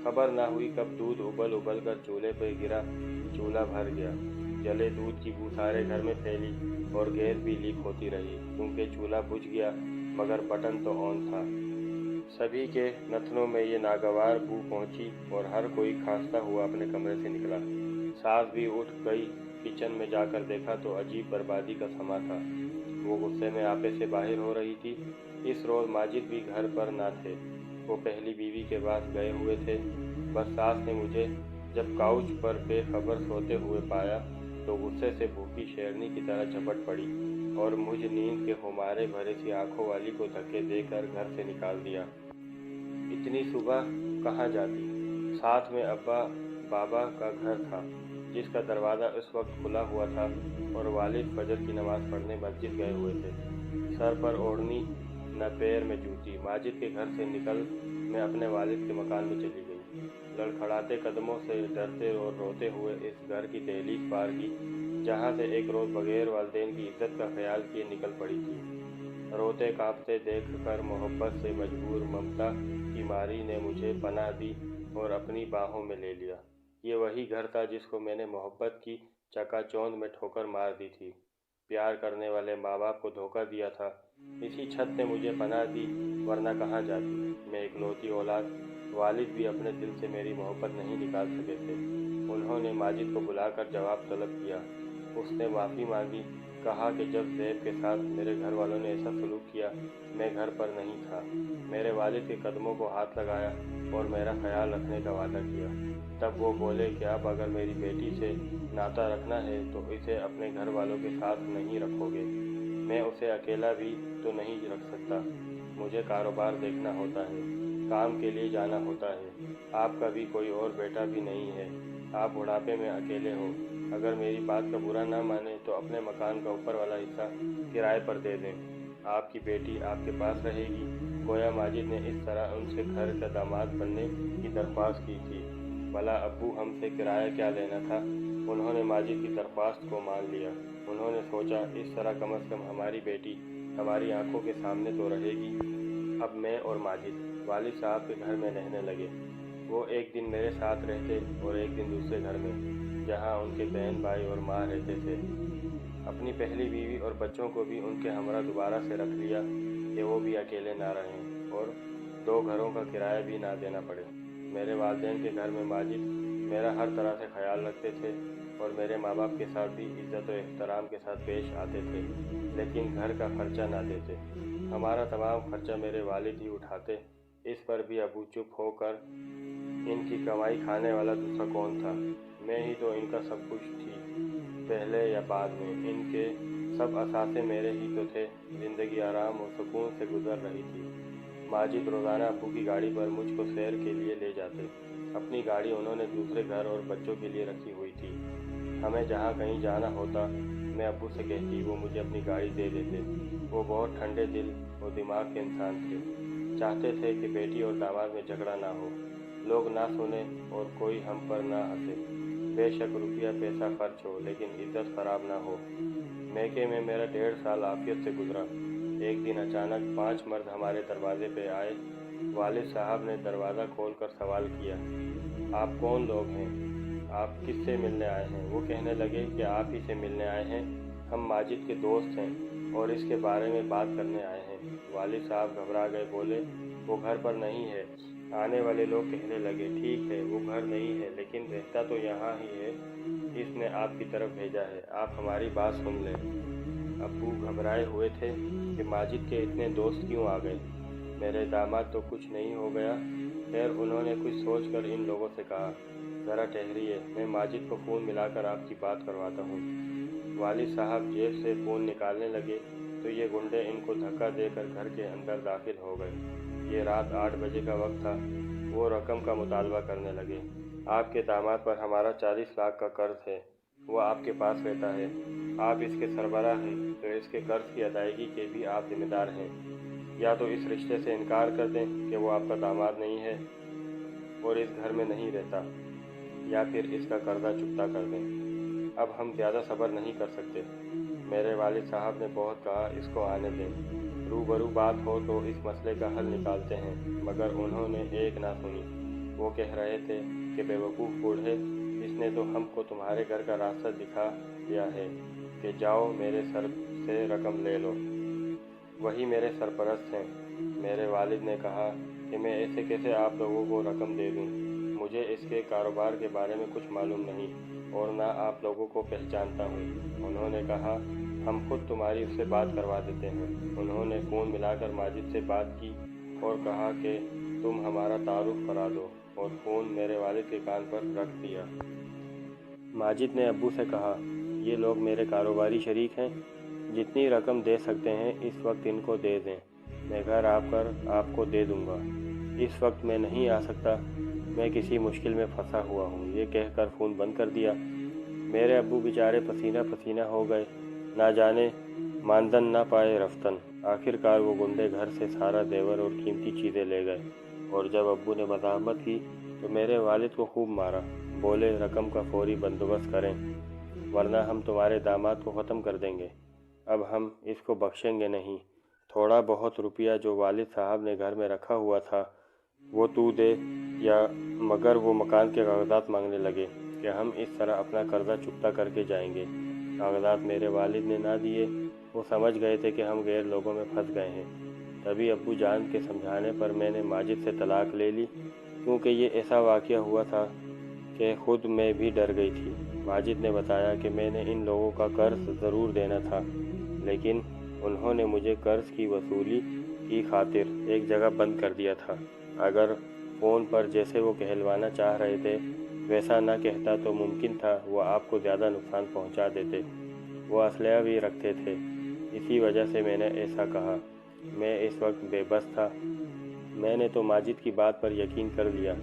खबर ना हुई कब दूध उबल उबल कर चूल्हे पर गिरा, चूल्हा भर गया। जले दूध की बू सारे घर में फैली और गैस भी लीक होती रही, क्योंकि चूल्हा बुझ गया मगर बटन तो ऑन था। सभी के नथनों में ये नागवार बू पहुंची और हर कोई खांसता हुआ अपने कमरे से निकला। सास भी उठ गई। किचन में जाकर देखा तो अजीब बर्बादी का समा था। वो गुस्से में आपे से बाहर हो रही थी। इस रोज़ माजिद भी घर पर ना थे, वो पहली बीवी के पास गए हुए थे। बस सास ने मुझे जब काउच पर बेखबर सोते हुए पाया तो गुस्से से भूखी शेरनी की तरह झपट पड़ी और मुझ नींद के खुमारे भरे सी आंखों वाली को धक्के देकर घर से निकाल दिया। इतनी सुबह कहाँ जाती? साथ में अब्बा बाबा का घर था, जिसका दरवाज़ा उस वक्त खुला हुआ था और वालिद फजर की नमाज़ पढ़ने मस्जिद गए हुए थे। सर पर ओढ़नी न पैर में जूती। माजिद के घर से निकल मैं अपने वालिद के मकान में चली गई। लड़खड़ाते कदमों से डरते और रोते हुए इस घर की दहलीज पार की, जहाँ से एक रोज़ बगैर वालिदैन की इज्जत का ख्याल किए निकल पड़ी थी। रोते कांपते देख कर मोहब्बत से मजबूर ममता की मारी ने मुझे पनाह दी और अपनी बाहों में ले लिया। ये वही घर था जिसको मैंने मोहब्बत की चकाचौंध में ठोकर मार दी थी। प्यार करने वाले माँ बाप को धोखा दिया था। इसी छत ने मुझे पनाह दी, वरना कहाँ जाती। मैं इकलौती औलाद, वालिद भी अपने दिल से मेरी मोहब्बत नहीं निकाल सके थे। उन्होंने माजिद को बुलाकर जवाब तलब किया। उसने माफ़ी मांगी, कहा कि जब ज़ैब के साथ मेरे घर वालों ने ऐसा सलूक किया, मैं घर पर नहीं था। मेरे वालिद के कदमों को हाथ लगाया और मेरा ख्याल रखने का वादा किया। तब वो बोले कि अब अगर मेरी बेटी से नाता रखना है तो इसे अपने घर वालों के साथ नहीं रखोगे। मैं उसे अकेला भी तो नहीं रख सकता, मुझे कारोबार देखना होता है, काम के लिए जाना होता है। आपका भी कोई और बेटा भी नहीं है, आप बुढ़ापे में अकेले हो। अगर मेरी बात का बुरा ना माने तो अपने मकान का ऊपर वाला हिस्सा किराए पर दे दें, आपकी बेटी आपके पास रहेगी। गोया माजिद ने इस तरह उनसे घर का दामाद बनने की दरख्वास्त की थी। भला अब्बू हमसे किराया क्या लेना था? उन्होंने माजिद की दरख्वास्त को मान लिया। उन्होंने सोचा, इस तरह कम से कम हमारी बेटी हमारी आंखों के सामने तो रहेगी। अब मैं और माजिद वालिद साहब के घर में रहने लगे। वो एक दिन मेरे साथ रहते और एक दिन दूसरे घर में, जहाँ उनके बहन भाई और माँ रहते थे। अपनी पहली बीवी और बच्चों को भी उनके हमरा दोबारा से रख लिया कि वो भी अकेले ना रहें और 2 घरों का किराया भी ना देना पड़े। मेरे वालिदैन के घर में माजिद मेरा हर तरह से ख्याल रखते थे और मेरे माँ बाप के साथ भी इज़्ज़त और एहतराम के साथ पेश आते थे, लेकिन घर का खर्चा ना देते। हमारा तमाम खर्चा मेरे वालिद ही उठाते। इस पर भी अबू चुप होकर, इनकी कमाई खाने वाला दूसरा कौन था? मैं ही तो इनका सब कुछ थी, पहले या बाद में। इनके सब असासे मेरे ही तो थे। ज़िंदगी आराम और सुकून से गुजर रही थी। माजिद रोज़ाना अब्बू की गाड़ी पर मुझको सैर के लिए ले जाते। अपनी गाड़ी उन्होंने दूसरे घर और बच्चों के लिए रखी हुई थी। हमें जहाँ कहीं जाना होता, मैं अब्बू से कहती, वो मुझे अपनी गाड़ी दे देते। वो बहुत ठंडे दिल और दिमाग के इंसान थे। चाहते थे कि बेटी और दामाद में झगड़ा ना हो, लोग ना सुने और कोई हम पर ना हंसे। बेशक रुपया पैसा खर्च हो, लेकिन इज्जत खराब ना हो। मैके में मेरा 1.5 साल आफियत से गुजरा। एक दिन अचानक 5 मर्द हमारे दरवाजे पे आए। वालिद साहब ने दरवाज़ा खोलकर सवाल किया, आप कौन लोग हैं? आप किससे मिलने आए हैं? वो कहने लगे कि आप ही से मिलने आए हैं। हम माजिद के दोस्त हैं और इसके बारे में बात करने आए हैं। वालिद साहब घबरा गए, बोले, वो घर पर नहीं है। आने वाले लोग कहने लगे, ठीक है, वो घर नहीं है, लेकिन रहता तो यहाँ ही है। इसने आपकी तरफ भेजा है, आप हमारी बात सुन लें। अब्बू घबराए हुए थे कि माजिद के इतने दोस्त क्यों आ गए। मेरे दामाद तो कुछ नहीं हो गया। खैर, उन्होंने कुछ सोचकर इन लोगों से कहा, ज़रा ठहरिए, मैं माजिद को फ़ोन मिलाकर आपकी बात करवाता हूँ। वालिद साहब जेब से फ़ोन निकालने लगे तो ये गुंडे इनको धक्का देकर घर के अंदर दाखिल हो गए। ये रात 8 बजे का वक्त था। वो रकम का मुतालबा करने लगे। आपके दामाद पर हमारा 40 लाख का कर्ज है। वो आपके पास रहता है। आप इसके सरबराह हैं, तो इसके कर्ज की अदायगी के भी आप जिम्मेदार हैं। या तो इस रिश्ते से इनकार कर दें कि वो आपका दामाद नहीं है और इस घर में नहीं रहता, या फिर इसका कर्जा चुकता कर दें। अब हम ज़्यादा सब्र नहीं कर सकते। मेरे वालिद साहब ने बहुत कहा, इसको आने दें, रूबरू बात हो तो इस मसले का हल निकालते हैं, मगर उन्होंने एक ना सुनी। वो कह रहे थे कि बेवकूफ़ बूढ़े, इसने तो हमको तुम्हारे घर का रास्ता दिखा दिया है कि जाओ मेरे सर से रकम ले लो, वही मेरे सरपरस्त हैं। मेरे वालिद ने कहा कि मैं ऐसे कैसे आप लोगों को रकम दे दूं? मुझे इसके कारोबार के बारे में कुछ मालूम नहीं और ना आप लोगों को पहचानता हूँ। उन्होंने कहा, हम खुद तुम्हारी उससे बात करवा देते हैं। उन्होंने फ़ोन मिलाकर माजिद से बात की और कहा कि तुम हमारा तारुफ करा दो, और फ़ोन मेरे वालिद के कान पर रख दिया। माजिद ने अब्बू से कहा, ये लोग मेरे कारोबारी शरीक हैं, जितनी रकम दे सकते हैं इस वक्त इनको दे दें, मैं घर आकर आपको दे दूंगा। इस वक्त मैं नहीं आ सकता, मैं किसी मुश्किल में फंसा हुआ हूँ। ये कहकर फ़ोन बंद कर दिया। मेरे अब्बू बेचारे पसीना पसीना हो गए, ना जाने मानदन ना पाए रफ्तन। आखिरकार वो गुंडे घर से सारा जेवर और कीमती चीज़ें ले गए, और जब अब्बू ने मज़ाहमत की तो मेरे वालिद को खूब मारा। बोले, रकम का फौरी बंदोबस्त करें, वरना हम तुम्हारे दामाद को ख़त्म कर देंगे। अब हम इसको बख्शेंगे नहीं। थोड़ा बहुत रुपया जो वालिद साहब ने घर में रखा हुआ था वो तू दे, या मगर वो मकान के कागजात मांगने लगे कि हम इस तरह अपना कर्जा चुकता करके जाएंगे। कागजात मेरे वालिद ने ना दिए। वो समझ गए थे कि हम गैर लोगों में फंस गए हैं। तभी अब्बू जान के समझाने पर मैंने माजिद से तलाक ले ली, क्योंकि ये ऐसा वाक़या हुआ था कि खुद मैं भी डर गई थी। माजिद ने बताया कि मैंने इन लोगों का कर्ज ज़रूर देना था, लेकिन उन्होंने मुझे कर्ज की वसूली की खातिर एक जगह बंद कर दिया था। अगर फ़ोन पर जैसे वो कहलवाना चाह रहे थे वैसा ना कहता तो मुमकिन था वो आपको ज़्यादा नुकसान पहुंचा देते। वो असलहा भी रखते थे, इसी वजह से मैंने ऐसा कहा। मैं इस वक्त बेबस था। मैंने तो माजिद की बात पर यकीन कर लिया,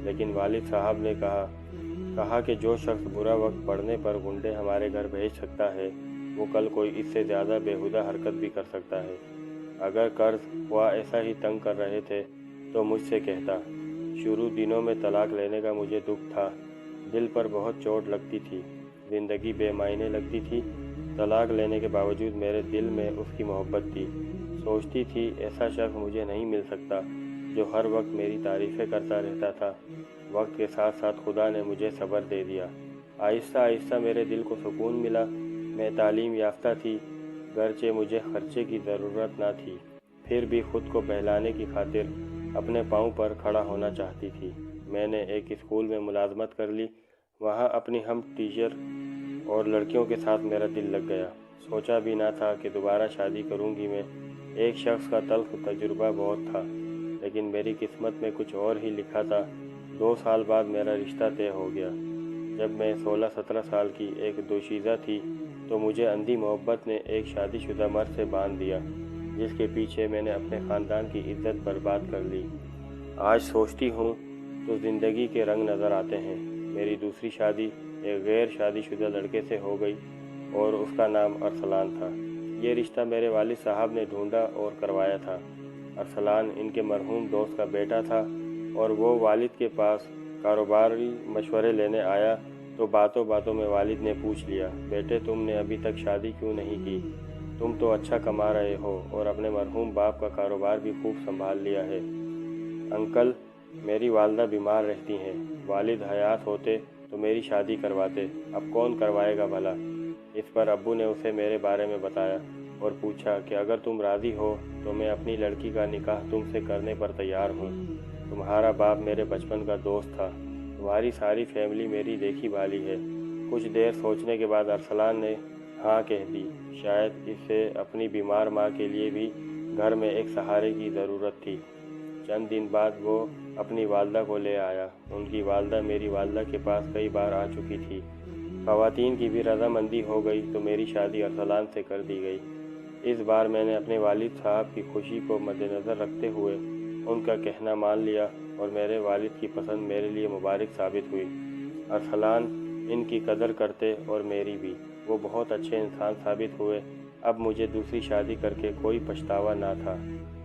लेकिन वालिद साहब ने कहा कि जो शख्स बुरा वक्त पड़ने पर गुंडे हमारे घर भेज सकता है, वो कल कोई इससे ज़्यादा बेहुदा हरकत भी कर सकता है। अगर कर्ज हुआ ऐसा ही तंग कर रहे थे तो मुझसे कहता। शुरू दिनों में तलाक लेने का मुझे दुख था, दिल पर बहुत चोट लगती थी, ज़िंदगी बेमायने लगती थी। तलाक लेने के बावजूद मेरे दिल में उसकी मोहब्बत थी। सोचती थी ऐसा शख्स मुझे नहीं मिल सकता जो हर वक्त मेरी तारीफ़ें करता रहता था। वक्त के साथ साथ खुदा ने मुझे सब्र दे दिया। आहिस्ता आहिस्ता मेरे दिल को सुकून मिला। میں تعلیم یافتہ تھی، گرچہ مجھے خرچے کی ضرورت نہ تھی، پھر بھی خود کو بہلانے کی خاطر اپنے پاؤں پر کھڑا ہونا چاہتی تھی۔ میں نے ایک اسکول میں ملازمت کر لی۔ وہاں اپنی ہم ٹیچر اور لڑکیوں کے ساتھ میرا دل لگ گیا۔ سوچا بھی نہ تھا کہ دوبارہ شادی کروں گی میں۔ ایک شخص کا تلخ تجربہ بہت تھا، لیکن میری قسمت میں کچھ اور ہی لکھا تھا۔ 2 سال بعد میرا رشتہ طے ہو گیا۔ جب میں 16-17 سال کی ایک دوشیزہ تھی تو مجھے اندھی محبت نے ایک شادی شدہ مرد سے باندھ دیا، جس کے پیچھے میں نے اپنے خاندان کی عزت برباد کر لی۔ آج سوچتی ہوں تو زندگی کے رنگ نظر آتے ہیں۔ میری دوسری شادی ایک غیر شادی شدہ لڑکے سے ہو گئی اور اس کا نام ارسلان تھا۔ یہ رشتہ میرے والد صاحب نے ڈھونڈا اور کروایا تھا۔ ارسلان ان کے مرحوم دوست کا بیٹا تھا اور وہ والد کے پاس کاروباری مشورے لینے آیا تو باتوں باتوں میں والد نے پوچھ لیا، بیٹے تم نے ابھی تک شادی کیوں نہیں کی؟ تم تو اچھا کما رہے ہو اور اپنے مرحوم باپ کا کاروبار بھی خوب سنبھال لیا ہے۔ انکل، میری والدہ بیمار رہتی ہیں، والد حیات ہوتے تو میری شادی کرواتے، اب کون کروائے گا بھلا؟ اس پر ابو نے اسے میرے بارے میں بتایا اور پوچھا کہ اگر تم راضی ہو تو میں اپنی لڑکی کا نکاح تم سے کرنے پر تیار ہوں۔ تمہارا باپ میرے بچپن کا دوست تھا، تمہاری ساری فیملی میری دیکھی بھالی ہے۔ کچھ دیر سوچنے کے بعد ارسلان نے ہاں کہہ دی۔ شاید اسے اپنی بیمار ماں کے لیے بھی گھر میں ایک سہارے کی ضرورت تھی۔ چند دن بعد وہ اپنی والدہ کو لے آیا۔ ان کی والدہ میری والدہ کے پاس کئی بار آ چکی تھی۔ خواتین کی بھی رضامندی ہو گئی تو میری شادی ارسلان سے کر دی گئی۔ اس بار میں نے اپنے والد صاحب کی خوشی کو مد نظر رکھتے ہوئے ان کا کہنا مان لیا اور میرے والد کی پسند میرے لیے مبارک ثابت ہوئی۔ ارسلان ان کی قدر کرتے اور میری بھی۔ وہ بہت اچھے انسان ثابت ہوئے۔ اب مجھے دوسری شادی کر کے کوئی پچھتاوا نہ تھا،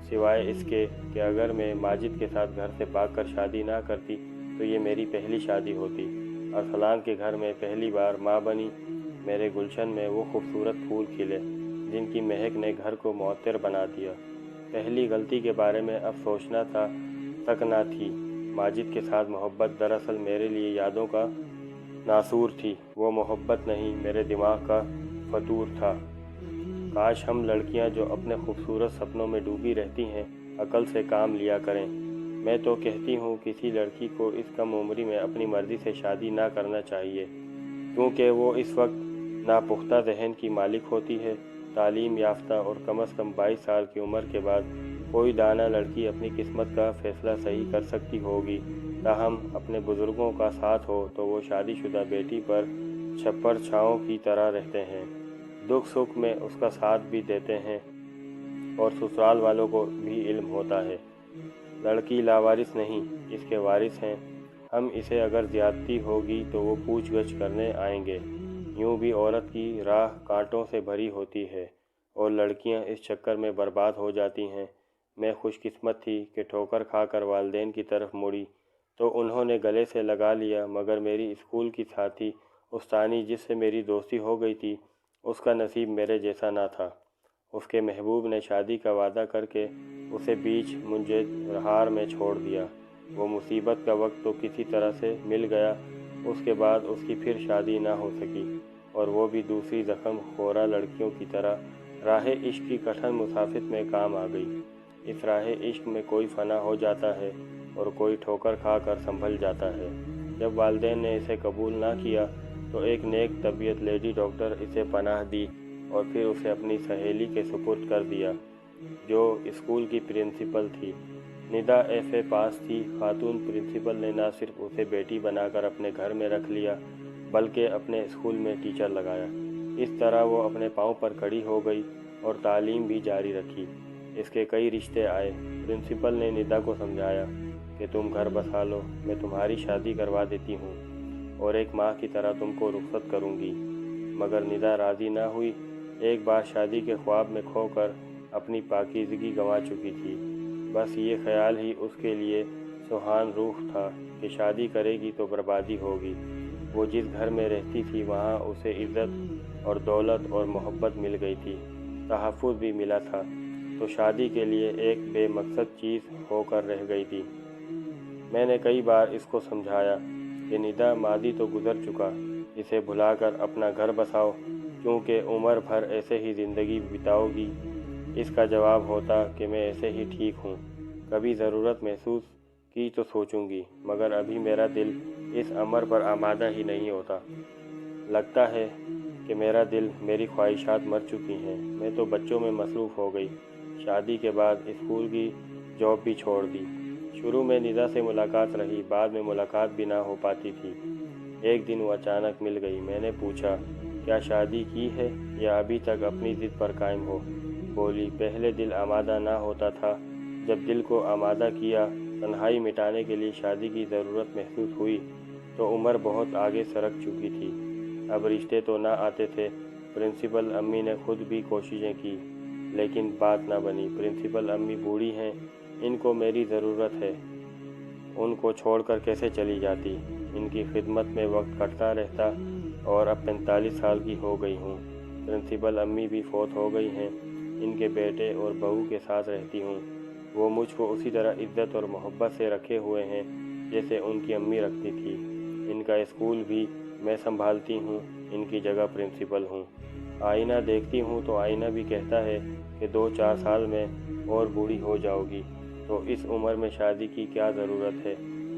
سوائے اس کے کہ اگر میں ماجد کے ساتھ گھر سے بھاگ کر شادی نہ کرتی تو یہ میری پہلی شادی ہوتی۔ ارسلان کے گھر میں پہلی بار ماں بنی۔ میرے گلشن میں وہ خوبصورت پھول کھلے جن کی مہک نے گھر کو معطر بنا دیا۔ پہلی غلطی کے بارے میں اب سوچنا تھا، تک نہ تھی۔ ماجد کے ساتھ محبت دراصل میرے لیے یادوں کا ناسور تھی۔ وہ محبت نہیں، میرے دماغ کا فطور تھا۔ کاش ہم لڑکیاں جو اپنے خوبصورت سپنوں میں ڈوبی رہتی ہیں عقل سے کام لیا کریں۔ میں تو کہتی ہوں کسی لڑکی کو اس کم عمری میں اپنی مرضی سے شادی نہ کرنا چاہیے، کیونکہ وہ اس وقت ناپختہ ذہن کی مالک ہوتی ہے۔ تعلیم یافتہ اور کم از کم 22 سال کی عمر کے بعد کوئی دانا لڑکی اپنی قسمت کا فیصلہ صحیح کر سکتی ہوگی، تاہم اپنے بزرگوں کا ساتھ ہو تو وہ شادی شدہ بیٹی پر چھپر چھاؤں کی طرح رہتے ہیں، دکھ سکھ میں اس کا ساتھ بھی دیتے ہیں اور سسرال والوں کو بھی علم ہوتا ہے۔ لڑکی لاوارث نہیں، اس کے وارث ہیں۔ ہم اسے اگر زیادتی ہوگی تو وہ پوچھ گچھ کرنے آئیں گے۔ یوں بھی عورت کی راہ کانٹوں سے بھری ہوتی ہے اور لڑکیاں اس چکر میں برباد ہو جاتی ہیں۔ میں خوش قسمت تھی کہ ٹھوکر کھا کر والدین کی طرف مڑی تو انہوں نے گلے سے لگا لیا، مگر میری اسکول کی ساتھی استانی جس سے میری دوستی ہو گئی تھی، اس کا نصیب میرے جیسا نہ تھا۔ اس کے محبوب نے شادی کا وعدہ کر کے اسے بیچ منجہار میں چھوڑ دیا۔ وہ مصیبت کا وقت تو کسی طرح سے مل گیا، اس کے بعد اس کی پھر شادی نہ ہو سکی اور وہ بھی دوسری زخم خورہ لڑکیوں کی طرح راہ عشق کی کٹھن مسافت میں کام آ گئی۔ اس راہ عشق میں کوئی فنا ہو جاتا ہے اور کوئی ٹھوکر کھا کر سنبھل جاتا ہے۔ جب والدین نے اسے قبول نہ کیا تو ایک نیک طبیعت لیڈی ڈاکٹر اسے پناہ دی اور پھر اسے اپنی سہیلی کے سپرد کر دیا، جو اسکول کی پرنسپل تھی۔ ندا ایف اے پاس تھی۔ خاتون پرنسپل نے نہ صرف اسے بیٹی بنا کر اپنے گھر میں رکھ لیا بلکہ اپنے اسکول میں ٹیچر لگایا۔ اس طرح وہ اپنے پاؤں پر کھڑی ہو گئی اور تعلیم بھی جاری رکھی۔ اس کے کئی رشتے آئے۔ پرنسپل نے ندا کو سمجھایا کہ تم گھر بسا لو، میں تمہاری شادی کروا دیتی ہوں اور ایک ماں کی طرح تم کو رخصت کروں گی، مگر ندا راضی نہ ہوئی۔ ایک بار شادی کے خواب میں کھو کر اپنی پاکیزگی گنوا چکی تھی۔ بس یہ خیال ہی اس کے لیے سوہان روح تھا کہ شادی کرے گی تو بربادی ہوگی۔ وہ جس گھر میں رہتی تھی وہاں اسے عزت اور دولت اور محبت مل گئی تھی، تحفظ بھی ملا تھا، تو شادی کے لیے ایک بے مقصد چیز ہو کر رہ گئی تھی۔ میں نے کئی بار اس کو سمجھایا کہ ندا، ماضی تو گزر چکا، اسے بھلا کر اپنا گھر بساؤ، क्योंकि उम्र भर ऐसे ही ज़िंदगी बिताओगी। इसका जवाब होता कि मैं ऐसे ही ठीक हूँ, कभी ज़रूरत महसूस की तो सोचूंगी, मगर अभी मेरा दिल इस अमर पर आमादा ही नहीं होता। लगता है कि मेरा दिल, मेरी ख्वाहिशात मर चुकी हैं। मैं तो बच्चों में मसरूफ़ हो गई। शादी के बाद स्कूल की जॉब भी छोड़ दी। शुरू में निदा से मुलाकात रही, बाद में मुलाकात भी ना हो पाती थी। एक दिन वो अचानक मिल गई। मैंने पूछा, क्या शादी की है या अभी तक अपनी ज़िद पर कायम हो? बोली, पहले दिल आमादा ना होता था, जब दिल को आमादा किया, तन्हाई मिटाने के लिए शादी की ज़रूरत महसूस हुई तो उम्र बहुत आगे सरक चुकी थी। अब रिश्ते तो ना आते थे। प्रिंसिपल अम्मी ने खुद भी कोशिशें की, लेकिन बात ना बनी। प्रिंसिपल अम्मी बूढ़ी हैं, इनको मेरी ज़रूरत है। उनको छोड़कर कैसे चली जाती? इनकी खिदमत में वक्त कटता रहता और अब 45 साल की हो गई हूँ। प्रिंसिपल अम्मी भी फौत हो गई हैं। इनके बेटे और बहू के साथ रहती हूँ। वो मुझको उसी तरह इज्जत और मोहब्बत से रखे हुए हैं जैसे उनकी अम्मी रखती थी। इनका स्कूल भी मैं संभालती हूँ, इनकी जगह प्रिंसिपल हूँ। आईना देखती हूँ तो आईना भी कहता है कि 2-4 साल में और बूढ़ी हो जाओगी, तो इस उम्र में शादी की क्या ज़रूरत है?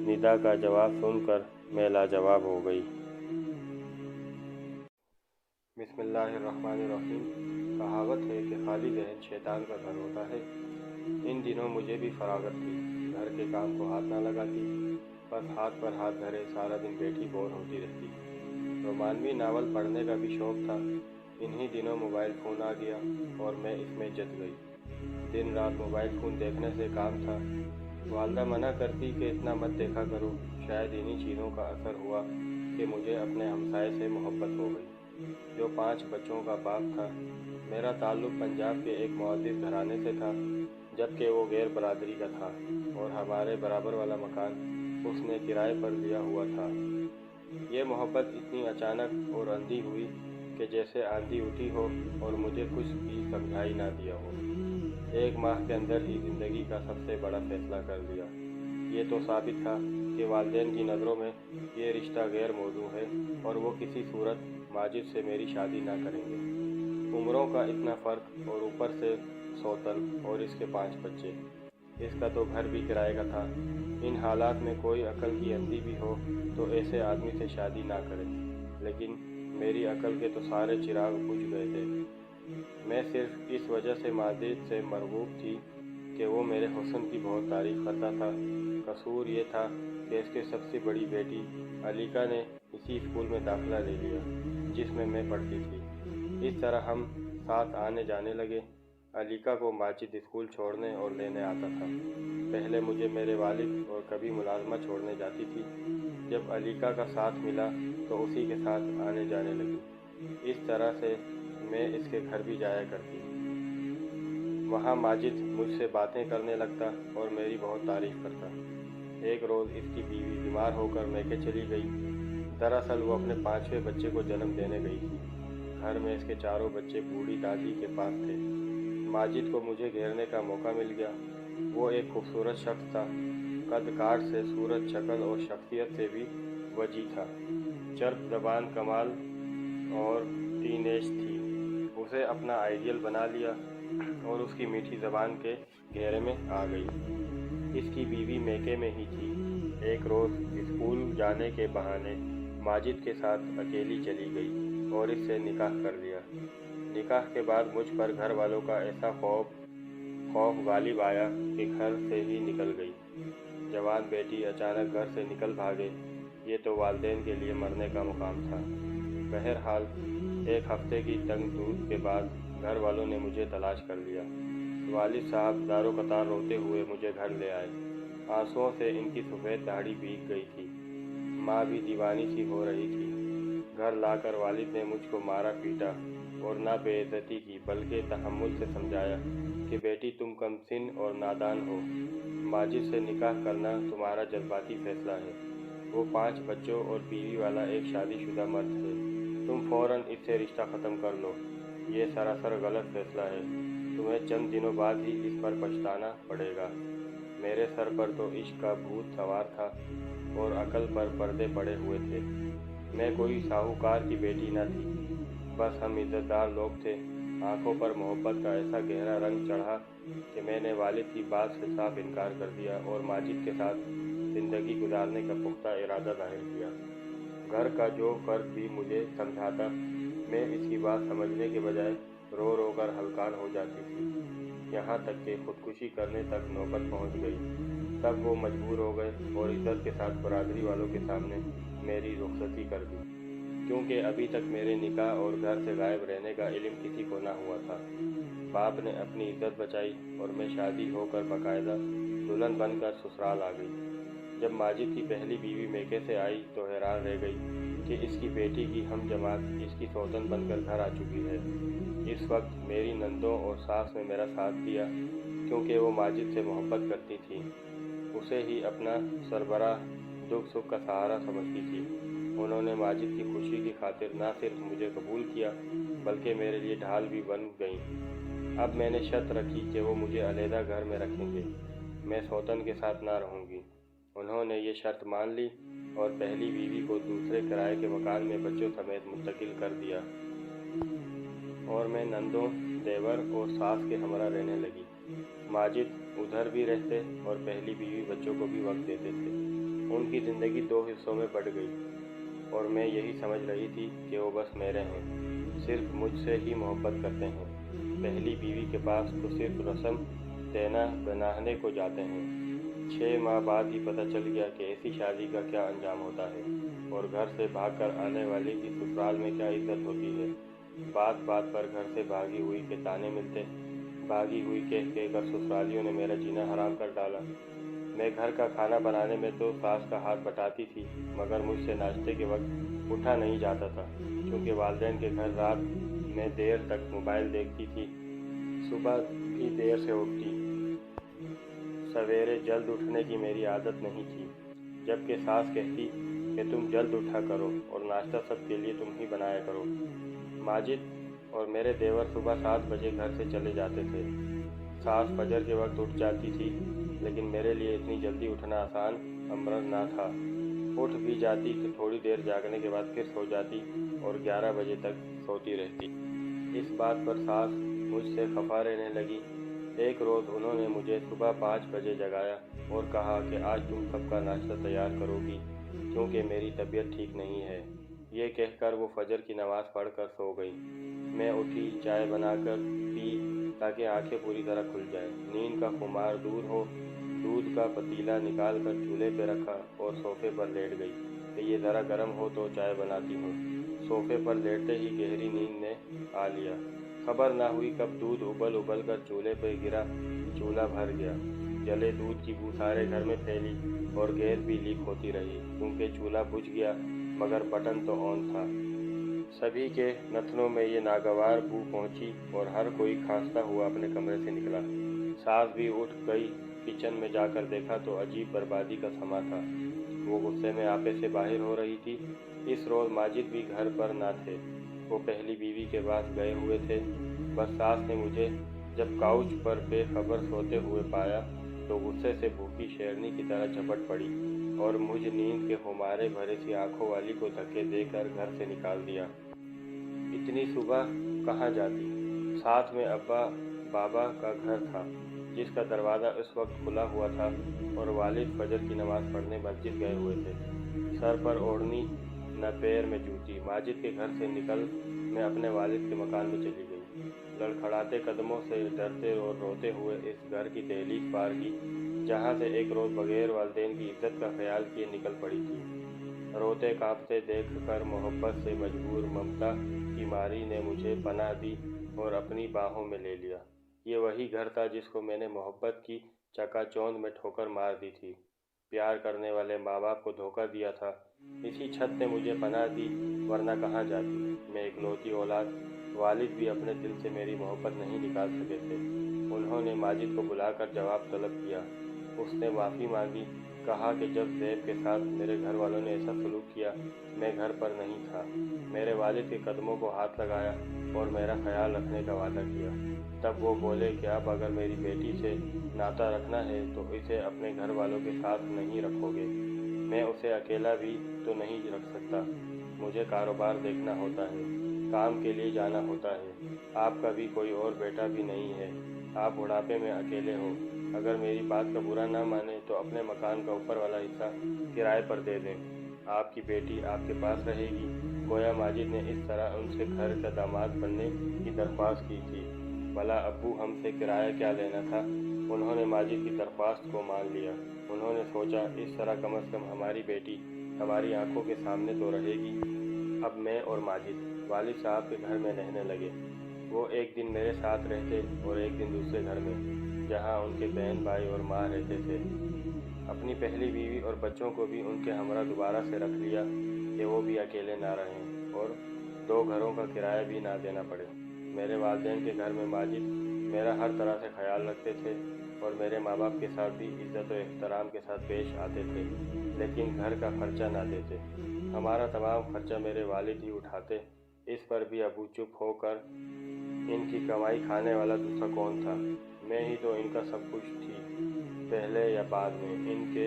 निदा का जवाब सुनकर मैं लाजवाब हो गई। बिस्मिल्लाहिर्रहमानिर्रहीम। कहावत है कि खाली जहन शैतान का घर होता है। इन दिनों मुझे भी फरागत थी। घर के काम को हाथ ना लगाती, बस हाथ पर हाथ धरे सारा दिन बैठी बोर होती रहती। रोमानवी नावल पढ़ने का भी शौक़ था। इन्हीं दिनों मोबाइल फ़ोन आ गया और मैं इसमें जत गई। दिन रात मोबाइल फ़ोन देखने से काम था। वालदा मना करती कि इतना मत देखा करो। शायद इन्हीं चीज़ों का असर हुआ कि मुझे अपने हमसाये से मोहब्बत हो गई, जो 5 बच्चों का बाप था। मेरा ताल्लुक़ पंजाब के एक मुअद्दिस घराने से था, जबकि वो गैर बरादरी का था और हमारे बराबर वाला मकान उसने किराए पर लिया हुआ था। ये मोहब्बत इतनी अचानक और अंधी हुई कि जैसे आंधी उठी हो और मुझे कुछ भी समझाई ना दिया हो। 1 माह के अंदर ही ज़िंदगी का सबसे बड़ा फैसला कर लिया। ये तो साबित था कि वालिदैन की नज़रों में ये रिश्ता गैर मौजू है और वो किसी सूरत माजिद से मेरी शादी ना करेंगे। उम्रों का इतना फ़र्क और ऊपर से सौतन और इसके 5 बच्चे। इसका तो घर भी किराए का था। इन हालात में कोई अकल की अंधी भी हो तो ऐसे आदमी से शादी ना करे, लेकिन मेरी अकल के तो सारे चिराग बुझ गए थे। मैं सिर्फ इस वजह से माजिद से मरगूब थी कि वो मेरे हुस्न की बहुत तारीफ़ करता था। कसूर ये था कि इसके सबसे बड़ी बेटी अलीका ने इसी स्कूल में दाखिला ले लिया जिसमें मैं पढ़ती थी। इस तरह हम साथ आने जाने लगे। अलीका को माजिद स्कूल छोड़ने और लेने आता था। पहले मुझे मेरे वालिद और कभी मुलाजमत छोड़ने जाती थी। जब अलीका का साथ मिला तो उसी के साथ आने जाने लगी। इस तरह से मैं इसके घर भी जाया करती। वहाँ माजिद मुझसे बातें करने लगता और मेरी बहुत तारीफ़ करता। एक रोज़ इसकी बीवी बीमार होकर मैके चली गई। दरअसल वो अपने 5वें बच्चे को जन्म देने गई थी। घर में इसके चारों बच्चे बूढ़ी दादी के पास थे। माजिद को मुझे घेरने का मौका मिल गया। वो एक खूबसूरत शख्स था। कद काठ से, सूरत, शक्ल और शख्सियत से भी वजी था। चर्ब ज़बान कमाल और टीनेज थी। उसे अपना आइडियल बना लिया और उसकी मीठी ज़बान के घेरे में आ गई। इसकी बीवी मैके में ही थी। एक रोज़ स्कूल जाने के बहाने माजिद के साथ अकेली चली गई और इससे निकाह कर लिया। निकाह के बाद मुझ पर घर वालों का ऐसा खौफ गालिब आया कि घर से ही निकल गई। जवान बेटी अचानक घर से निकल भागे, ये तो वालिदैन के लिए मरने का मुकाम था। बहरहाल 1 हफ्ते की तंग दूध के बाद घर वालों ने मुझे तलाश कर लिया। वालिद साहब दारो कतार रोते हुए मुझे घर ले आए। आंसुओं से इनकी सफ़ेद दाढ़ी भीग गई थी। माँ भी दीवानी सी हो रही थी। घर लाकर वालिद ने मुझको मारा पीटा और ना बेइज्जती की, बल्कि तहम्मुल से समझाया कि बेटी तुम कमसिन और नादान हो। माजिद से निकाह करना तुम्हारा जज्बाती फैसला है। वो 5 बच्चों और बीवी वाला एक शादीशुदा मर्द है। तुम फ़ौरन इससे रिश्ता ख़त्म कर लो। ये सरासर गलत फैसला है। तुम्हें चंद दिनों बाद ही इस पर पछताना पड़ेगा। मेरे सर पर तो इश्क का भूत सवार था और अकल पर पर्दे पड़े हुए थे। मैं कोई साहूकार की बेटी न थी। बस हम इज्जतदार लोग थे। आंखों पर मोहब्बत का ऐसा गहरा रंग चढ़ा कि मैंने वालिद की बात से साफ इनकार कर दिया और माजिद के साथ ज़िंदगी गुजारने का पुख्ता इरादा जाहिर किया। घर का जो फर्द भी मुझे समझाता, मैं इसकी बात समझने के बजाय रो रो कर हलकान हो जाती थी। यहाँ तक कि खुदकुशी करने तक नौबत पहुँच गई। तब वो मजबूर हो गए और इज्जत के साथ बरादरी वालों के सामने मेरी रुखसती कर दी, क्योंकि अभी तक मेरे निकाह और घर से गायब रहने का इल्म किसी को ना हुआ था। बाप ने अपनी इज्जत बचाई और मैं शादी होकर बाकायदा दुल्हन बनकर ससुराल आ गई। जब माजिद की पहली बीवी मेके से आई तो हैरान रह गई कि इसकी बेटी की हम जमात इसकी सौतन बनकर घर आ चुकी है। इस वक्त मेरी नंदों और सास ने मेरा साथ दिया, क्योंकि वो माजिद से मोहब्बत करती थी, उसे ही अपना सरबराह दुख सुख का सहारा समझती थी। उन्होंने माजिद की खुशी की खातिर न सिर्फ मुझे कबूल किया बल्कि मेरे लिए ढाल भी बन गईं। अब मैंने शर्त रखी कि वो मुझे अलहदा घर में रखेंगे, मैं सौतन के साथ ना रहूँगी। उन्होंने ये शर्त मान ली और पहली बीवी को दूसरे किराए के मकान में बच्चों समेत मुंतकिल कर दिया और मैं नंदों, देवर और सास के हमरा रहने लगी। माजिद उधर भी रहते और पहली बीवी बच्चों को भी वक्त देते थे। उनकी ज़िंदगी दो हिस्सों में बट गई और मैं यही समझ रही थी कि वो बस मेरे हैं, सिर्फ मुझसे ही मोहब्बत करते हैं। पहली बीवी के पास तो सिर्फ रस्म देना बनाने को जाते हैं। 6 माह बाद ही पता चल गया कि ऐसी शादी का क्या अंजाम होता है और घर से भागकर आने वाले की ससुराल में क्या इज्जत होती है। बात बात पर घर से भागी हुई के ताने मिलते। भागी हुई कह कर ससुरालियों ने मेरा जीना हराम कर डाला। मैं घर का खाना बनाने में तो सास का हाथ बटाती थी, मगर मुझसे नाश्ते के वक्त उठा नहीं जाता था, क्योंकि वालिदैन के घर रात में देर तक मोबाइल देखती थी, सुबह भी देर से उठती। सवेरे जल्द उठने की मेरी आदत नहीं थी, जबकि सास कहती कि तुम जल्द उठा करो और नाश्ता सबके लिए तुम ही बनाया करो। माजिद और मेरे देवर सुबह 7 बजे घर से चले जाते थे। सास फजर के वक्त उठ जाती थी, लेकिन मेरे लिए इतनी जल्दी उठना आसान अमर ना था। उठ भी जाती तो थोड़ी देर जागने के बाद फिर सो जाती और 11 बजे तक सोती रहती। इस बात पर सास मुझसे खफा रहने लगी। एक रोज़ उन्होंने मुझे सुबह 5 बजे जगाया और कहा कि आज तुम सबका नाश्ता तैयार करोगी, क्योंकि मेरी तबीयत ठीक नहीं है। ये कहकर वो फजर की नमाज़ पढ़कर सो गई। मैं उठी, चाय बनाकर पी ताकि आंखें पूरी तरह खुल जाएं। नींद का खुमार दूर हो, दूध का पतीला निकाल कर चूल्हे पर रखा और सोफे पर लेट गई कि ये ज़रा गर्म हो तो चाय बनाती हूँ। सोफे पर लेटते ही गहरी नींद ने आ लिया। खबर ना हुई कब दूध उबल कर चूल्हे पर गिरा, चूल्हा भर गया। जले दूध की बू सारे घर में फैली और गैस भी लीक होती रही, क्योंकि चूल्हा बुझ गया मगर बटन तो ऑन था। सभी के नथनों में ये नागवार बू पहुंची और हर कोई खांसता हुआ अपने कमरे से निकला। सास भी उठ गई। किचन में जाकर देखा तो अजीब बर्बादी का समा था। वो गुस्से में आपे से बाहर हो रही थी। इस रोज़ माजिद भी घर पर ना थे, वो पहली बीवी के पास गए हुए थे। बस सास ने मुझे जब काउच पर बेखबर सोते हुए पाया तो गुस्से से भूखी शेरनी की तरह झपट पड़ी और मुझ नींद के खुमारे भरे सी आंखों वाली को धक्के देकर घर से निकाल दिया। इतनी सुबह कहाँ जाती? साथ में अब्बा बाबा का घर था, जिसका दरवाज़ा इस वक्त खुला हुआ था और वालिद फजर की नमाज़ पढ़ने मस्जिद गए हुए थे। सर पर ओढ़नी न पैर में जूती। माजिद के घर से निकल मैं अपने वालिद के मकान में चली गई। लड़खड़ाते कदमों से डरते और रोते हुए इस घर की दहलीज पार की, जहाँ से एक रोज़ बगैर वालिदैन की इज्जत का ख्याल किए निकल पड़ी थी। रोते कांपते देख कर मोहब्बत से मजबूर ममता की मारी ने मुझे पनाह दी और अपनी बाहों में ले लिया। ये वही घर था जिसको मैंने मोहब्बत की चकाचौंध में ठोकर मार दी थी। प्यार करने वाले माँ बाप को धोखा दिया था। इसी छत ने मुझे पनाह दी, वरना कहाँ जाती। मैं इकलौती औलाद, वालिद भी अपने दिल से मेरी मोहब्बत नहीं निकाल सके थे। उन्होंने माजिद को बुलाकर जवाब तलब किया। उसने माफ़ी मांगी, कहा कि जब ज़ैब के साथ मेरे घर वालों ने ऐसा सलूक किया, मैं घर पर नहीं था। मेरे वालिद के कदमों को हाथ लगाया और मेरा ख्याल रखने का वादा किया। तब वो बोले कि अब अगर मेरी बेटी से नाता रखना है तो इसे अपने घर वालों के साथ नहीं रखोगे। मैं उसे अकेला भी तो नहीं रख सकता, मुझे कारोबार देखना होता है। काम के लिए जाना होता है। आपका भी कोई और बेटा भी नहीं है। आप बुढ़ापे में अकेले हो। अगर मेरी बात का बुरा ना माने तो अपने मकान का ऊपर वाला हिस्सा किराए पर दे दें। आपकी बेटी आपके पास रहेगी। गोया माजिद ने इस तरह उनसे घर का दामाद बनने की दरख्वास्त की थी। भला अब्बू हमसे किराया क्या लेना था। उन्होंने माजिद की दरख्वास्त को मान लिया। उन्होंने सोचा, इस तरह कम से कम हमारी बेटी हमारी आंखों के सामने तो रहेगी। अब मैं और माजिद वालिद साहब के घर में रहने लगे। वो एक दिन मेरे साथ रहते और एक दिन दूसरे घर में, जहाँ उनके बहन भाई और माँ रहते थे। अपनी पहली बीवी और बच्चों को भी उनके हमरा दोबारा से रख लिया कि वो भी अकेले ना रहें और 2 घरों का किराया भी ना देना पड़े। मेरे वालिदैन के घर में माजिद मेरा हर तरह से ख्याल रखते थे और मेरे माँ बाप के साथ भी इज़्ज़त और एहतराम के साथ पेश आते थे, लेकिन घर का खर्चा ना देते। हमारा तमाम खर्चा मेरे वालिद ही उठाते। इस पर भी अबू चुप होकर, इनकी कमाई खाने वाला दूसरा कौन था। मैं ही तो इनका सब कुछ थी। पहले या बाद में इनके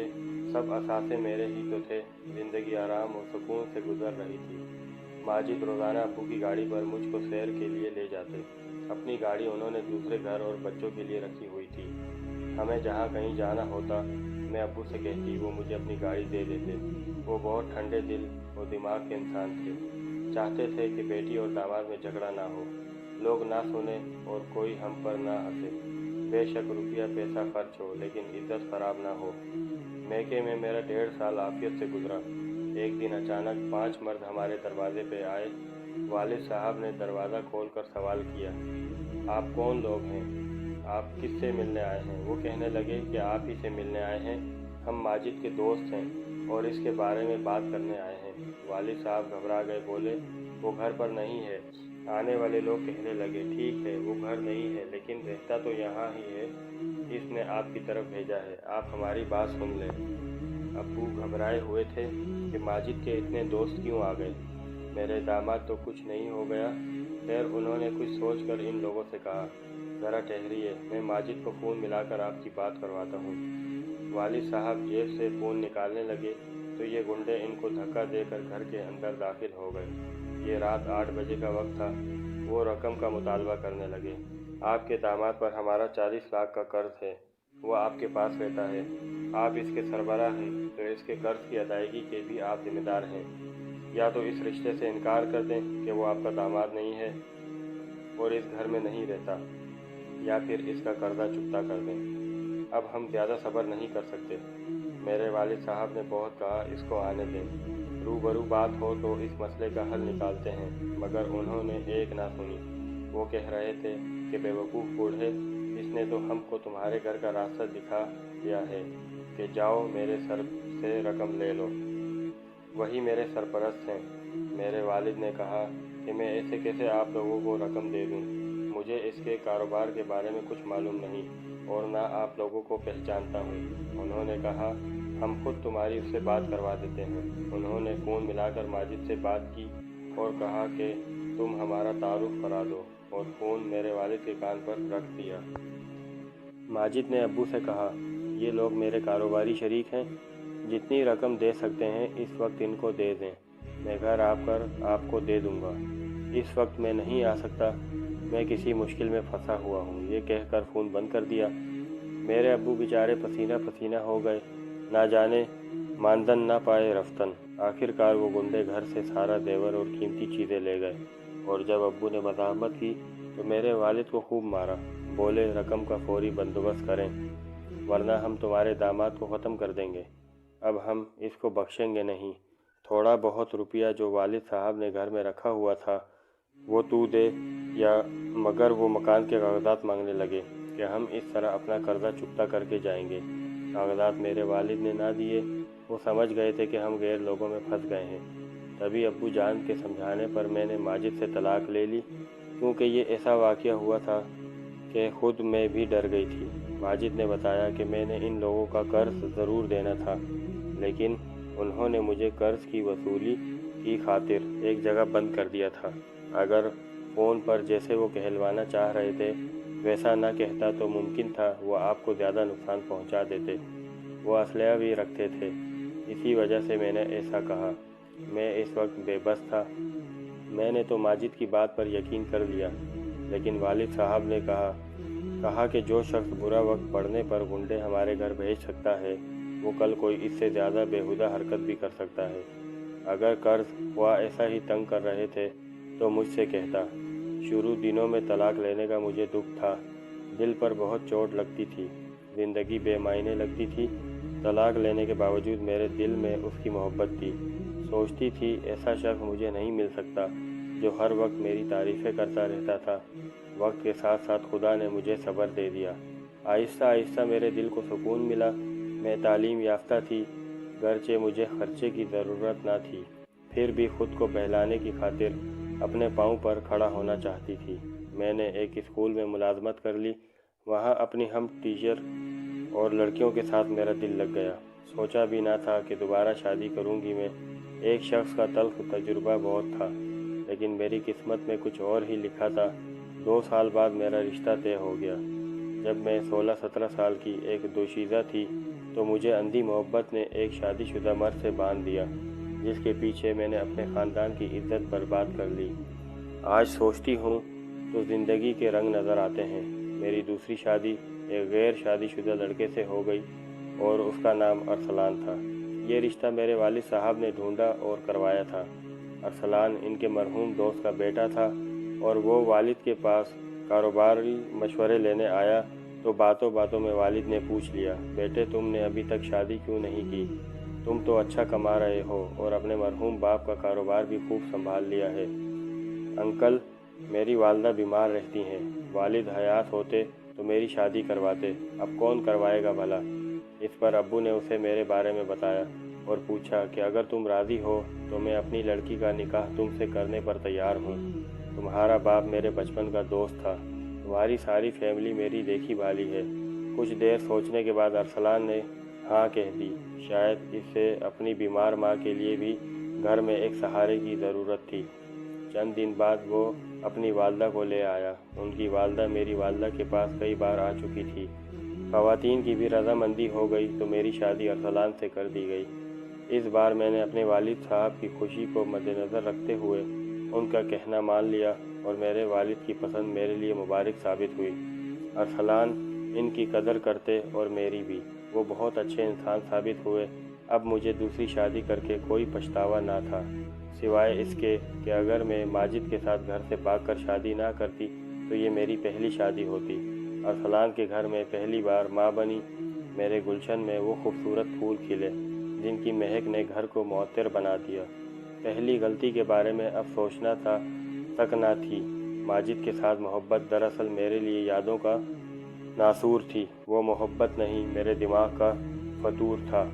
सब असासे मेरे ही तो थे। ज़िंदगी आराम और सुकून से गुजर रही थी। माजिद रोज़ाना अब्बू की गाड़ी पर मुझको सैर के लिए ले जाते। अपनी गाड़ी उन्होंने दूसरे घर और बच्चों के लिए रखी हुई थी। हमें जहाँ कहीं जाना होता, मैं अब्बू से कहती, वो मुझे अपनी गाड़ी दे देते। वो बहुत ठंडे दिल और दिमाग के इंसान थे। चाहते थे कि बेटी और दामाद में झगड़ा ना हो, लोग ना सुने और कोई हम पर ना हंसे। बेशक रुपया पैसा खर्च हो, लेकिन इज्जत खराब ना हो। मैके में मेरा 1.5 साल आफियत से गुजरा। एक दिन अचानक 5 मर्द हमारे दरवाजे पे आए। वालिद साहब ने दरवाज़ा खोलकर सवाल किया, आप कौन लोग हैं? आप किससे मिलने आए हैं? वो कहने लगे कि आप ही से मिलने आए हैं। हम माजिद के दोस्त हैं और इसके बारे में बात करने आए हैं। वालिद साहब घबरा गए, बोले, वो घर पर नहीं है। आने वाले लोग कहने लगे, ठीक है, वो घर नहीं है, लेकिन रहता तो यहाँ ही है। इसने आपकी तरफ भेजा है, आप हमारी बात सुन लें। अब्बू घबराए हुए थे कि माजिद के इतने दोस्त क्यों आ गए। मेरे दामाद तो कुछ नहीं हो गया। खैर, उन्होंने कुछ सोचकर इन लोगों से कहा, ज़रा ठहरिए, मैं माजिद को फ़ोन मिलाकर आपकी बात करवाता हूँ। वालिद साहब जेब से फ़ोन निकालने लगे तो ये गुंडे इनको धक्का देकर घर के अंदर दाखिल हो गए। ये रात 8 बजे का वक्त था। वो रकम का मुतालबा करने लगे। आपके दामाद पर हमारा 40 लाख का कर्ज है। वो आपके पास रहता है। आप इसके सरबराह हैं, तो इसके कर्ज की अदायगी के भी आप जिम्मेदार हैं। या तो इस रिश्ते से इनकार कर दें कि वो आपका दामाद नहीं है और इस घर में नहीं रहता, या फिर इसका कर्जा चुकता कर दें। अब हम ज़्यादा सब्र नहीं कर सकते। मेरे वालिद साहब ने बहुत कहा, इसको आने दें, रूबरू बात हो तो इस मसले का हल निकालते हैं, मगर उन्होंने एक ना सुनी। वो कह रहे थे कि बेवकूफ़ बूढ़े, इसने तो हमको तुम्हारे घर का रास्ता दिखा दिया है कि जाओ मेरे सर से रकम ले लो, वही मेरे सरपरस्त हैं। मेरे वालिद ने कहा कि मैं ऐसे कैसे आप लोगों को रकम दे दूं? मुझे इसके कारोबार के बारे में कुछ मालूम नहीं और ना आप लोगों को पहचानता हूँ। उन्होंने कहा, हम खुद तुम्हारी उससे बात करवा देते हैं। उन्होंने फ़ोन मिलाकर माजिद से बात की और कहा कि तुम हमारा तारुफ करा दो, और फ़ोन मेरे वालिद के कान पर रख दिया। माजिद ने अब्बू से कहा, ये लोग मेरे कारोबारी शरीक हैं, जितनी रकम दे सकते हैं इस वक्त इनको दे दें, मैं घर आकर आपको दे दूंगा। इस वक्त मैं नहीं आ सकता, मैं किसी मुश्किल में फंसा हुआ हूँ। ये कहकर फ़ोन बंद कर दिया। मेरे अब्बू बेचारे पसीना पसीना हो गए, ना जाने मानदन ना पाए रफ्तन। आखिरकार वो गुंडे घर से सारा जेवर और कीमती चीज़ें ले गए, और जब अब्बू ने मज़ाहमत की तो मेरे वालिद को खूब मारा। बोले, रकम का फौरी बंदोबस्त करें, वरना हम तुम्हारे दामाद को ख़त्म कर देंगे। अब हम इसको बख्शेंगे नहीं। थोड़ा बहुत रुपया जो वालिद साहब ने घर में रखा हुआ था वो तू दे या, मगर वो मकान के कागजात मांगने लगे कि हम इस तरह अपना कर्जा चुकता करके जाएंगे। कागजात मेरे वालिद ने ना दिए। वो समझ गए थे कि हम गैर लोगों में फंस गए हैं। तभी अब्बू जान के समझाने पर मैंने माजिद से तलाक ले ली, क्योंकि ये ऐसा वाक़या हुआ था कि खुद मैं भी डर गई थी। माजिद ने बताया कि मैंने इन लोगों का कर्ज ज़रूर देना था, लेकिन उन्होंने मुझे कर्ज की वसूली की खातिर एक जगह बंद कर दिया था। अगर फ़ोन पर जैसे वो कहलवाना चाह रहे थे वैसा ना कहता तो मुमकिन था वो आपको ज़्यादा नुकसान पहुंचा देते। वो असलहा भी रखते थे। इसी वजह से मैंने ऐसा कहा। मैं इस वक्त बेबस था। میں نے تو ماجد کی بات پر یقین کر لیا، لیکن والد صاحب نے کہا کہ جو شخص برا وقت پڑنے پر گنڈے ہمارے گھر بھیج سکتا ہے وہ کل کوئی اس سے زیادہ بیہودہ حرکت بھی کر سکتا ہے۔ اگر قرض خواہ ایسا ہی تنگ کر رہے تھے تو مجھ سے کہتا۔ شروع دنوں میں طلاق لینے کا مجھے دکھ تھا، دل پر بہت چوٹ لگتی تھی، زندگی بے معنی لگتی تھی۔ طلاق لینے کے باوجود میرے دل میں اس کی محبت تھی۔ سوچتی تھی ایسا شخص مجھے نہیں مل سکتا جو ہر وقت میری تعریفیں کرتا رہتا تھا۔ وقت کے ساتھ ساتھ خدا نے مجھے صبر دے دیا۔ آہستہ آہستہ میرے دل کو سکون ملا۔ میں تعلیم یافتہ تھی، گرچہ مجھے خرچے کی ضرورت نہ تھی، پھر بھی خود کو بہلانے کی خاطر اپنے پاؤں پر کھڑا ہونا چاہتی تھی۔ میں نے ایک اسکول میں ملازمت کر لی۔ وہاں اپنی ہم ٹیچر اور لڑکیوں کے ساتھ میرا دل لگ گیا۔ سوچا بھی نہ تھا کہ دوبارہ شادی کروں گی میں۔ ایک شخص کا تلخ تجربہ بہت تھا، لیکن میری قسمت میں کچھ اور ہی لکھا تھا۔ 2 سال بعد میرا رشتہ طے ہو گیا۔ جب میں 16-17 سال کی ایک دوشیزہ تھی تو مجھے اندھی محبت نے ایک شادی شدہ مرد سے باندھ دیا، جس کے پیچھے میں نے اپنے خاندان کی عزت برباد کر لی۔ آج سوچتی ہوں تو زندگی کے رنگ نظر آتے ہیں۔ میری دوسری شادی ایک غیر شادی شدہ لڑکے سے ہو گئی اور اس کا نام ارسلان تھا۔ یہ رشتہ میرے والد صاحب نے ڈھونڈا اور کروایا تھا۔ ارسلان ان کے مرحوم دوست کا بیٹا تھا اور وہ والد کے پاس کاروباری مشورے لینے آیا تو باتوں باتوں میں والد نے پوچھ لیا، بیٹے تم نے ابھی تک شادی کیوں نہیں کی؟ تم تو اچھا کما رہے ہو اور اپنے مرحوم باپ کا کاروبار بھی خوب سنبھال لیا ہے۔ انکل، میری والدہ بیمار رہتی ہیں، والد حیات ہوتے تو میری شادی کرواتے، اب کون کروائے گا بھلا؟ اس پر ابو نے اسے میرے بارے میں بتایا اور پوچھا کہ اگر تم راضی ہو تو میں اپنی لڑکی کا نکاح تم سے کرنے پر تیار ہوں۔ تمہارا باپ میرے بچپن کا دوست تھا، تمہاری ساری فیملی میری دیکھی بھالی ہے۔ کچھ دیر سوچنے کے بعد ارسلان نے ہاں کہہ دی۔ شاید اسے اپنی بیمار ماں کے لیے بھی گھر میں ایک سہارے کی ضرورت تھی۔ چند دن بعد وہ اپنی والدہ کو لے آیا۔ ان کی والدہ میری والدہ کے پاس کئی بار آ چکی تھی۔ خواتین کی بھی رضامندی ہو گئی تو میری شادی ارسلان سے کر دی گئی۔ اس بار میں نے اپنے والد صاحب کی خوشی کو مد نظر رکھتے ہوئے ان کا کہنا مان لیا اور میرے والد کی پسند میرے لیے مبارک ثابت ہوئی۔ ارسلان ان کی قدر کرتے اور میری بھی۔ وہ بہت اچھے انسان ثابت ہوئے۔ اب مجھے دوسری شادی کر کے کوئی پچھتاوا نہ تھا، سوائے اس کے کہ اگر میں ماجد کے ساتھ گھر سے بھاگ کر شادی نہ کرتی تو یہ میری پہلی شادی ہوتی۔ ارسلان کے گھر میں پہلی بار ماں بنی۔ میرے گلشن میں وہ خوبصورت پھول کھلے جن کی مہک نے گھر کو معطر بنا دیا۔ پہلی غلطی کے بارے میں اب سوچنا تک نہ تھی۔ ماجد کے ساتھ محبت دراصل میرے لیے یادوں کا ناسور تھی، وہ محبت نہیں، میرے دماغ کا فطور تھا۔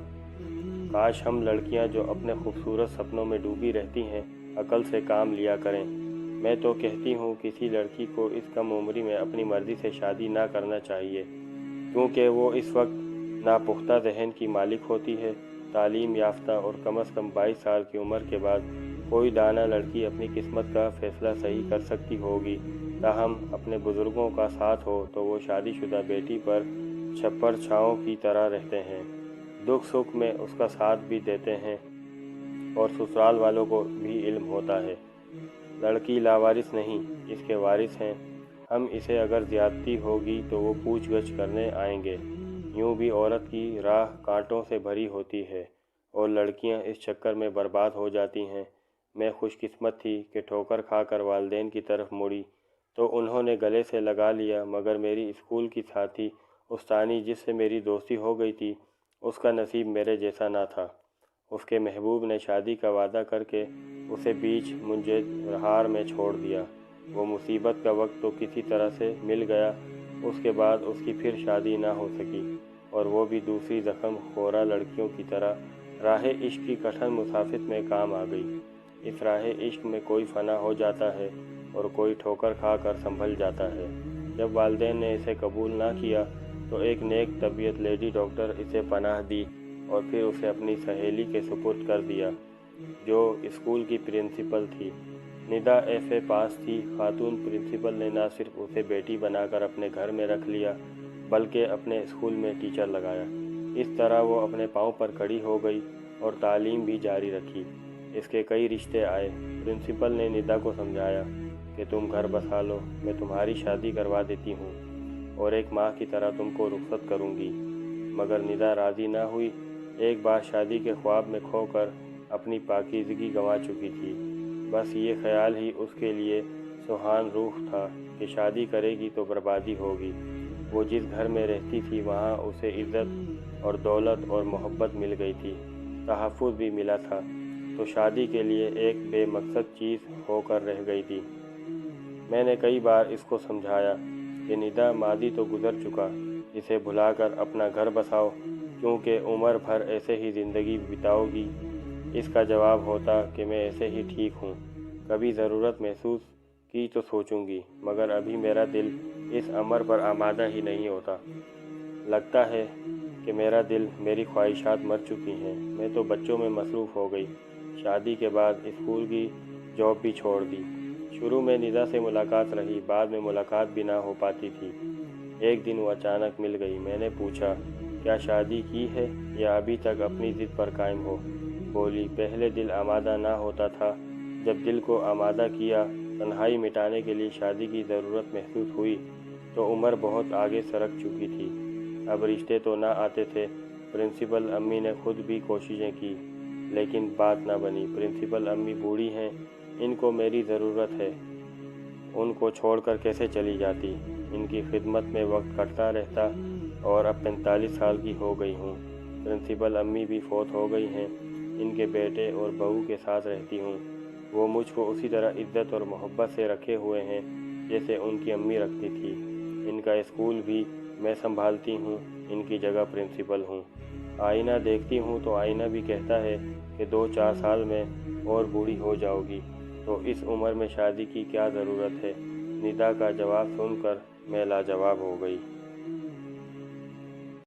کاش ہم لڑکیاں جو اپنے خوبصورت سپنوں میں ڈوبی رہتی ہیں عقل سے کام لیا کریں۔ میں تو کہتی ہوں کسی لڑکی کو اس کم عمری میں اپنی مرضی سے شادی نہ کرنا چاہیے، کیونکہ وہ اس وقت ناپختہ ذہن کی مالک ہوتی ہے۔ تعلیم یافتہ اور کم از کم 22 سال کی عمر کے بعد کوئی دانہ لڑکی اپنی قسمت کا فیصلہ صحیح کر سکتی ہوگی، تاہم اپنے بزرگوں کا ساتھ ہو تو وہ شادی شدہ بیٹی پر چھپر چھاؤں کی طرح رہتے ہیں، دکھ سکھ میں اس کا ساتھ بھی دیتے ہیں اور سسرال والوں کو بھی علم ہوتا ہے۔ لڑکی لاوارث نہیں، اس کے وارث ہیں ہم۔ اسے اگر زیادتی ہوگی تو وہ پوچھ گچھ کرنے آئیں گے۔ یوں بھی عورت کی راہ کانٹوں سے بھری ہوتی ہے اور لڑکیاں اس چکر میں برباد ہو جاتی ہیں۔ میں خوش قسمت تھی کہ ٹھوکر کھا کر والدین کی طرف مڑی تو انہوں نے گلے سے لگا لیا، مگر میری اسکول کی ساتھی استانی جس سے میری دوستی ہو گئی تھی، اس کا نصیب میرے جیسا نہ تھا۔ اس کے محبوب نے شادی کا وعدہ کر کے اسے بیچ منجرہار میں چھوڑ دیا۔ وہ مصیبت کا وقت تو کسی طرح سے مل گیا، اس کے بعد اس کی پھر شادی نہ ہو سکی اور وہ بھی دوسری زخم خورہ لڑکیوں کی طرح راہ عشق کی کٹھن مسافت میں کام آ گئی۔ اس راہ عشق میں کوئی فنا ہو جاتا ہے اور کوئی ٹھوکر کھا کر سنبھل جاتا ہے۔ جب والدین نے اسے قبول نہ کیا تو ایک نیک طبیعت لیڈی ڈاکٹر اسے پناہ دی اور پھر اسے اپنی سہیلی کے سپرد کر دیا، جو اسکول کی پرنسپل تھی۔ ندا FA پاس تھی۔ خاتون پرنسپل نے نہ صرف اسے بیٹی بنا کر اپنے گھر میں رکھ لیا بلکہ اپنے اسکول میں ٹیچر لگایا۔ اس طرح وہ اپنے پاؤں پر کھڑی ہو گئی اور تعلیم بھی جاری رکھی۔ इसके कई रिश्ते आए। प्रिंसिपल ने निदा को समझाया कि तुम घर बसा लो, मैं तुम्हारी शादी करवा देती हूँ और एक माँ की तरह तुमको रुखसत करूँगी। मगर निदा राज़ी ना हुई। एक बार शादी के ख्वाब में खोकर अपनी पाकीज़गी गंवा चुकी थी। बस ये ख्याल ही उसके लिए सुहान रूह था कि शादी करेगी तो बर्बादी होगी। वो जिस घर में रहती थी वहाँ उसे इज़्ज़त और दौलत और मोहब्बत मिल गई थी, तहफ़्फ़ुज़ भी मिला था, तो शादी के लिए एक बेमकसद चीज़ होकर रह गई थी। मैंने कई बार इसको समझाया कि निदा, मादी तो गुज़र चुका, इसे भुलाकर अपना घर बसाओ, क्योंकि उम्र भर ऐसे ही ज़िंदगी बिताओगी। इसका जवाब होता कि मैं ऐसे ही ठीक हूँ, कभी ज़रूरत महसूस की तो सोचूंगी, मगर अभी मेरा दिल इस अमर पर आमादा ही नहीं होता। लगता है कि मेरा दिल, मेरी ख्वाहिशात मर चुकी हैं। मैं तो बच्चों में मसरूफ़ हो गई। शादी के बाद स्कूल की जॉब भी छोड़ दी। शुरू में निदा से मुलाकात रही, बाद में मुलाकात भी ना हो पाती थी। एक दिन वो अचानक मिल गई। मैंने पूछा, क्या शादी की है या अभी तक अपनी ज़िद पर कायम हो? बोली, पहले दिल आमादा ना होता था, जब दिल को आमादा किया, तन्हाई मिटाने के लिए शादी की ज़रूरत महसूस हुई, तो उम्र बहुत आगे सरक चुकी थी। अब रिश्ते तो ना आते थे। प्रिंसिपल अम्मी ने खुद भी कोशिशें की, लेकिन बात ना बनी। प्रिंसिपल अम्मी बूढ़ी हैं, इनको मेरी ज़रूरत है, उनको छोड़कर कैसे चली जाती। इनकी खिदमत में वक्त कटता रहता और अब 45 साल की हो गई हूँ। प्रिंसिपल अम्मी भी फौत हो गई हैं। इनके बेटे और बहू के साथ रहती हूँ। वो मुझको उसी तरह इज्जत और मोहब्बत से रखे हुए हैं जैसे उनकी अम्मी रखती थी। इनका स्कूल भी मैं संभालती हूँ, इनकी जगह प्रिंसिपल हूँ। आईना देखती हूँ तो आईना भी कहता है कि 2-4 साल में और बूढ़ी हो जाओगी, तो इस उम्र में शादी की क्या ज़रूरत है। निदा का जवाब सुनकर मैं लाजवाब हो गई।